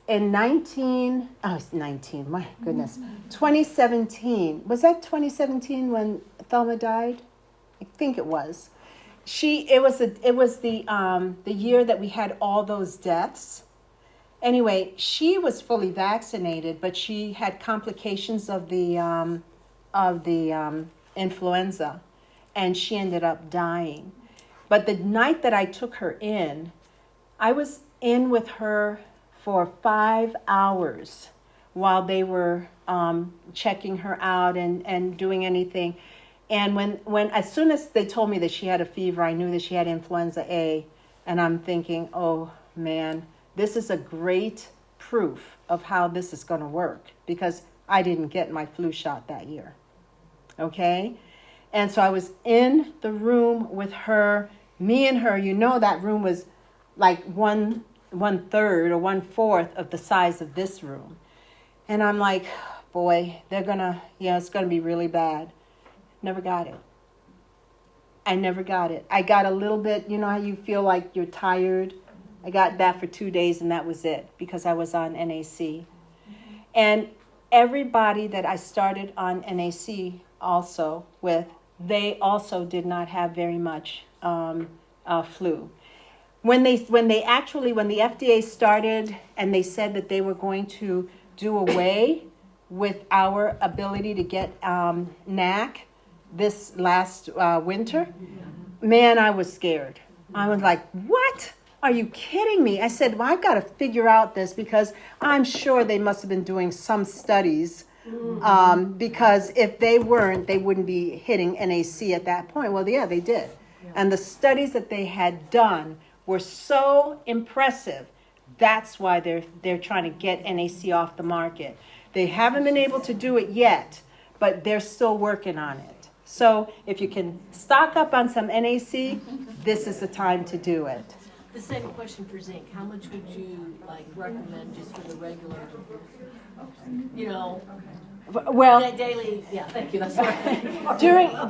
in 2017, was that 2017 when Thelma died? I think it was. It was the year that we had all those deaths. Anyway, she was fully vaccinated, but she had complications of the influenza, and she ended up dying. But the night that I took her in, I was in with her for 5 hours while they were checking her out and doing anything. And when as soon as they told me that she had a fever, I knew that she had influenza A. And I'm thinking, oh man, this is a great proof of how this is going to work, because I didn't get my flu shot that year. Okay? And so I was in the room with her, me and her. That room was like one third or 1/4 of the size of this room. And I'm like, boy, it's going to be really bad. Never got it. I never got it. I got a little bit, you know how you feel like you're tired? I got that for 2 days and that was it, because I was on NAC. And everybody that I started on NAC also with, they also did not have very much flu. When the FDA started and they said that they were going to do away with our ability to get NAC this last winter, man, I was scared. I was like, what? Are you kidding me? I said, well, I've got to figure out this, because I'm sure they must have been doing some studies, because if they weren't, they wouldn't be hitting NAC at that point. Well, yeah, they did. And the studies that they had done were so impressive. That's why they're trying to get NAC off the market. They haven't been able to do it yet, but they're still working on it. So if you can stock up on some NAC, this is the time to do it. The same question for zinc. How much would you recommend just for the regular, Well, that daily? Yeah, thank you. That's right.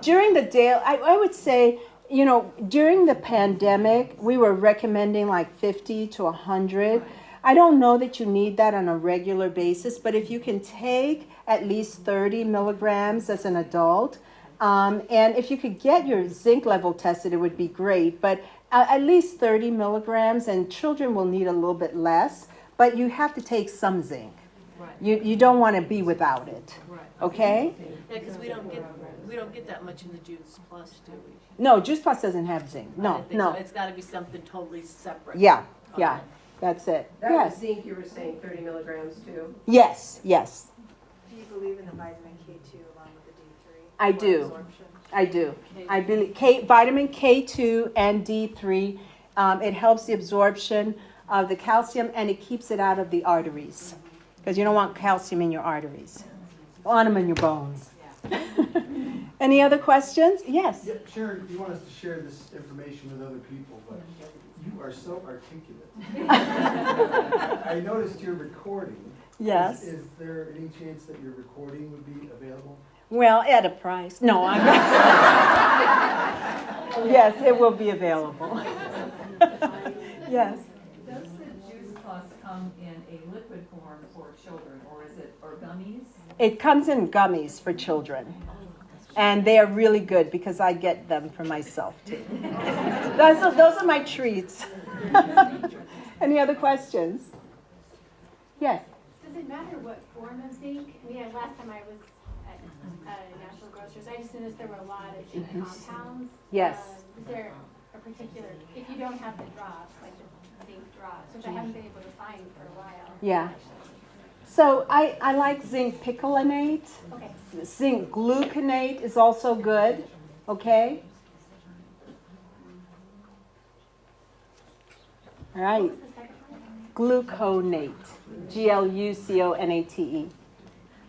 during the day, I would say, during the pandemic, we were recommending like 50 to 100. I don't know that you need that on a regular basis, but if you can take at least 30 milligrams as an adult, and if you could get your zinc level tested, it would be great. But at least 30 milligrams, and children will need a little bit less, but you have to take some zinc. Right. You don't want to be without it. Right. Okay? Yeah, because we don't get that much in the Juice Plus, do we? No, Juice Plus doesn't have zinc. I No, didn't think no. so. It's got to be something totally separate. Yeah, Okay. yeah. That's it. That was Yes. zinc, you were saying 30 milligrams too. Yes, yes. Do you believe in the vitamin K2 along with the D3? I for do. absorption? I do. I believe vitamin K2 and D3, it helps the absorption of the calcium, and it keeps it out of the arteries, because you don't want calcium in your arteries. You want them in your bones. Any other questions? Yes. Yeah, Sharon, you want us to share this information with other people, but you are so articulate. I noticed you're recording. Yes. Is there any chance that your recording would be available? Well, at a price. No, I'm not. Yes, it will be available. Yes. Does the Juice Plus come in a liquid form for children, or is it, or gummies? It comes in gummies for children. And they are really good because I get them for myself too. Those are my treats. Any other questions? Yes. Does it matter what form of zinc? I mean, last time I was at National Grocers, I just noticed there were a lot of zinc compounds. Yes. Is there a particular, if you don't have the drops, like the zinc drops, which I haven't been able to find for a while? Yeah. So I like zinc picolinate. Okay. Zinc gluconate is also good, okay? All right, What was the second one? gluconate, Gluconate.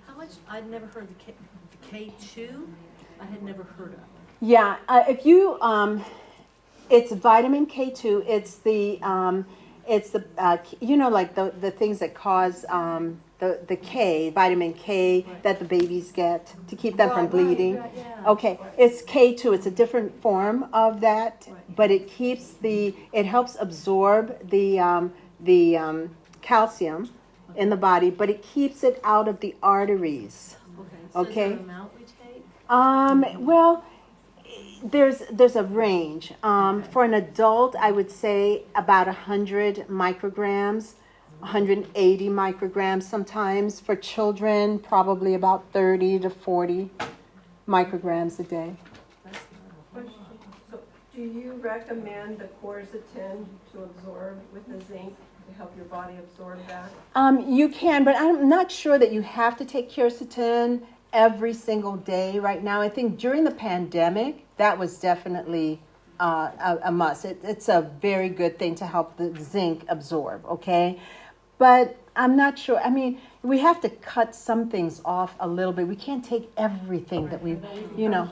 How much, I'd never heard the K2, I had never heard of. Yeah, if you, it's vitamin K2, it's the, you know, like the things that cause, the K, vitamin K that the babies get to keep them from bleeding. Right, yeah. Okay, it's K2. It's a different form of that, but it keeps it helps absorb the calcium in the body, but it keeps it out of the arteries. So is there Okay. an amount we take? Well, there's a range. For an adult, I would say about 100 micrograms. 180 micrograms sometimes. For children, probably about 30 to 40 micrograms a day. Question. So, do you recommend the quercetin to absorb with the zinc to help your body absorb that? You can, but I'm not sure that you have to take quercetin every single day right now. I think during the pandemic, that was definitely a must. It's a very good thing to help the zinc absorb, okay? But I'm not sure. I mean, we have to cut some things off a little bit. We can't take everything that we, you know.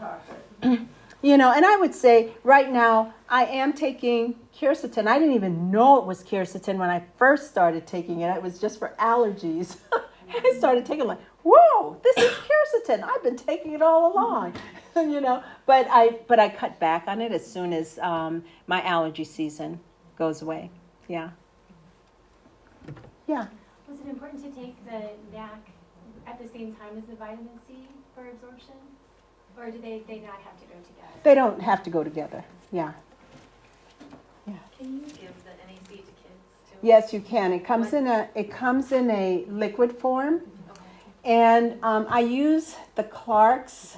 You know, and I would say right now I am taking quercetin. I didn't even know it was quercetin when I first started taking it. It was just for allergies. I started taking it like, whoa, this is quercetin. I've been taking it all along, you know. But I cut back on it as soon as my allergy season goes away. Yeah. Yeah. Was it important to take the NAC at the same time as the vitamin C for absorption? Or do they not have to go together? They don't have to go together. Yeah. Can you Give the NAC to kids too? Yes, you can. It comes in a liquid form, and I use the Clark's.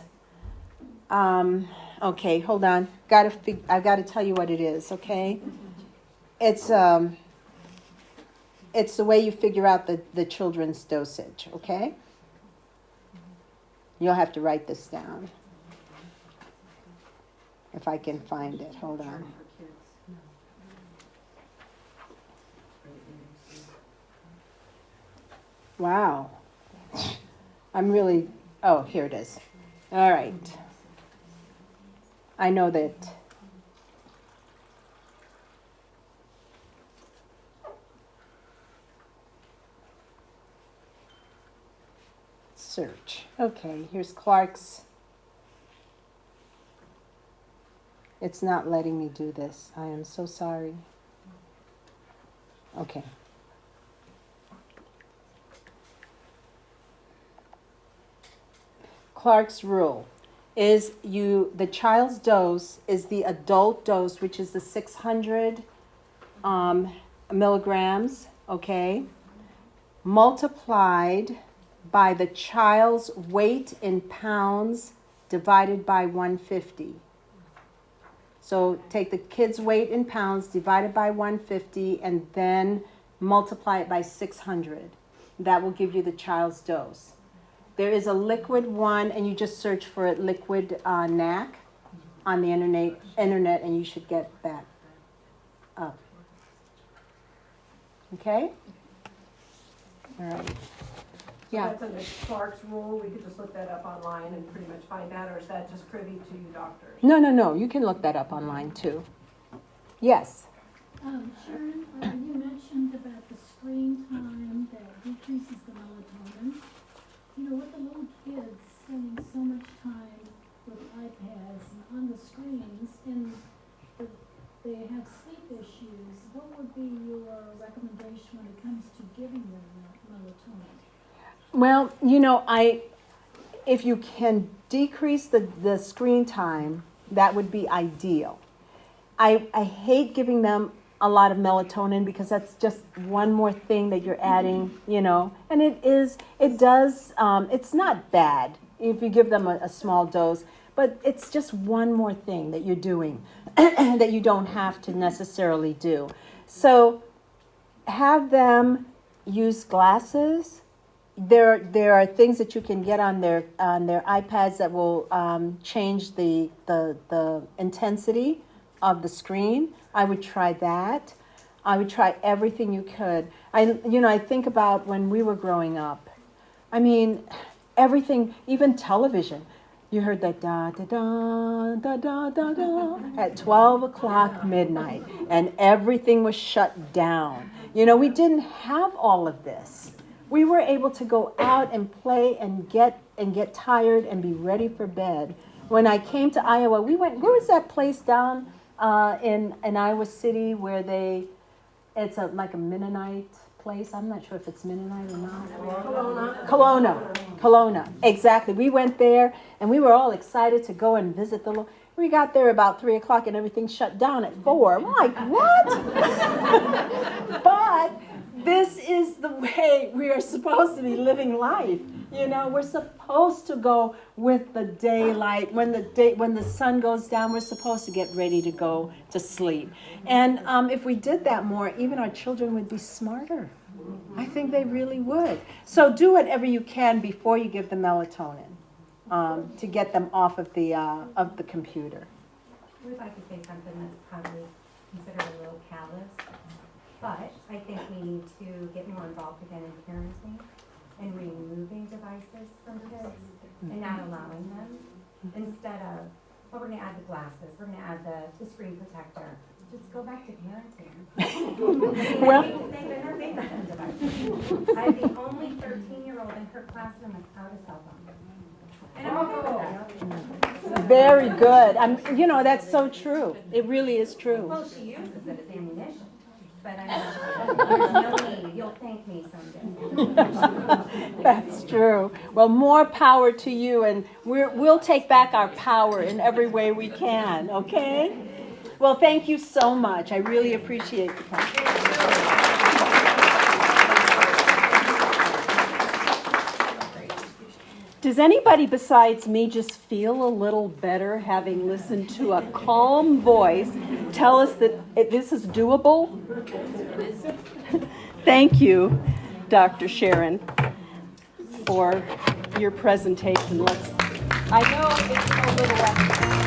Okay, hold on. I gotta tell you what it is. Okay, it's the way you figure out the children's dosage. Okay, you'll have to write this down if I can find it. Hold on. Wow. I'm really, oh, here it is. All right. I know that. Search. Okay, here's Clark's. It's not letting me do this. I am so sorry. Okay. Clark's rule is the child's dose is the adult dose, which is the 600 milligrams, okay, multiplied by the child's weight in pounds divided by 150. So take the kid's weight in pounds divided by 150 and then multiply it by 600. That will give you the child's dose. There is a liquid one, and you just search for it, liquid NAC on the internet, and you should get that up. Okay? All right. Yeah. So that's under Clark's rule, we could just look that up online and pretty much find that, or is that just privy to you doctors? No. You can look that up online too. Yes. Sharon, you mentioned about the screen time that decreases the melatonin. You know, with the little kids spending so much time with iPads and on the screens, and they have sleep issues, what would be your recommendation when it comes to giving them that melatonin? Well, you know, if you can decrease the screen time, that would be ideal. I hate giving them a lot of melatonin because that's just one more thing that you're adding, you know, and it's not bad if you give them a small dose, but it's just one more thing that you're doing that you don't have to necessarily do. So have them use glasses there are things that you can get on their iPads that will change the intensity of the screen. I would try that. I would try everything you could. I think about when we were growing up. I mean, everything, even television. You heard that da da da da da da da at 12 o'clock midnight, and everything was shut down. We didn't have all of this. We were able to go out and play and get tired and be ready for bed. When I came to Iowa, we went. Where was that place down in Iowa City where it's like a Mennonite place? I'm not sure if it's Mennonite or not. Kelowna. Exactly. We went there and we were all excited to go and visit the Lord. We got there about 3 o'clock and everything shut down at 4. I'm like, what? But this is the way we are supposed to be living life. We're supposed to go with the daylight. When the sun goes down, we're supposed to get ready to go to sleep. And if we did that more, even our children would be smarter. I think they really would. So do whatever you can before you give them melatonin to get them off of the computer. I would like to say something that's probably considered a little callous, but I think we need to get more involved again in parenting and removing devices from kids and not allowing them. Instead of, well, we're going to add the glasses, we're going to add the screen protector. Just go back to parenting. Well, I have the only 13-year-old in her classroom without a cell phone. And I'm okay with that. Very good. That's so true. It really is true. Well, she uses it as ammunition. But there's no need. You'll thank me someday. That's true. Well, more power to you, and we'll take back our power in every way we can, okay? Well, thank you so much. I really appreciate the time. Does anybody besides me just feel a little better having listened to a calm voice tell us that this is doable? Thank you, Dr. Sharon, for your presentation. I know it's a little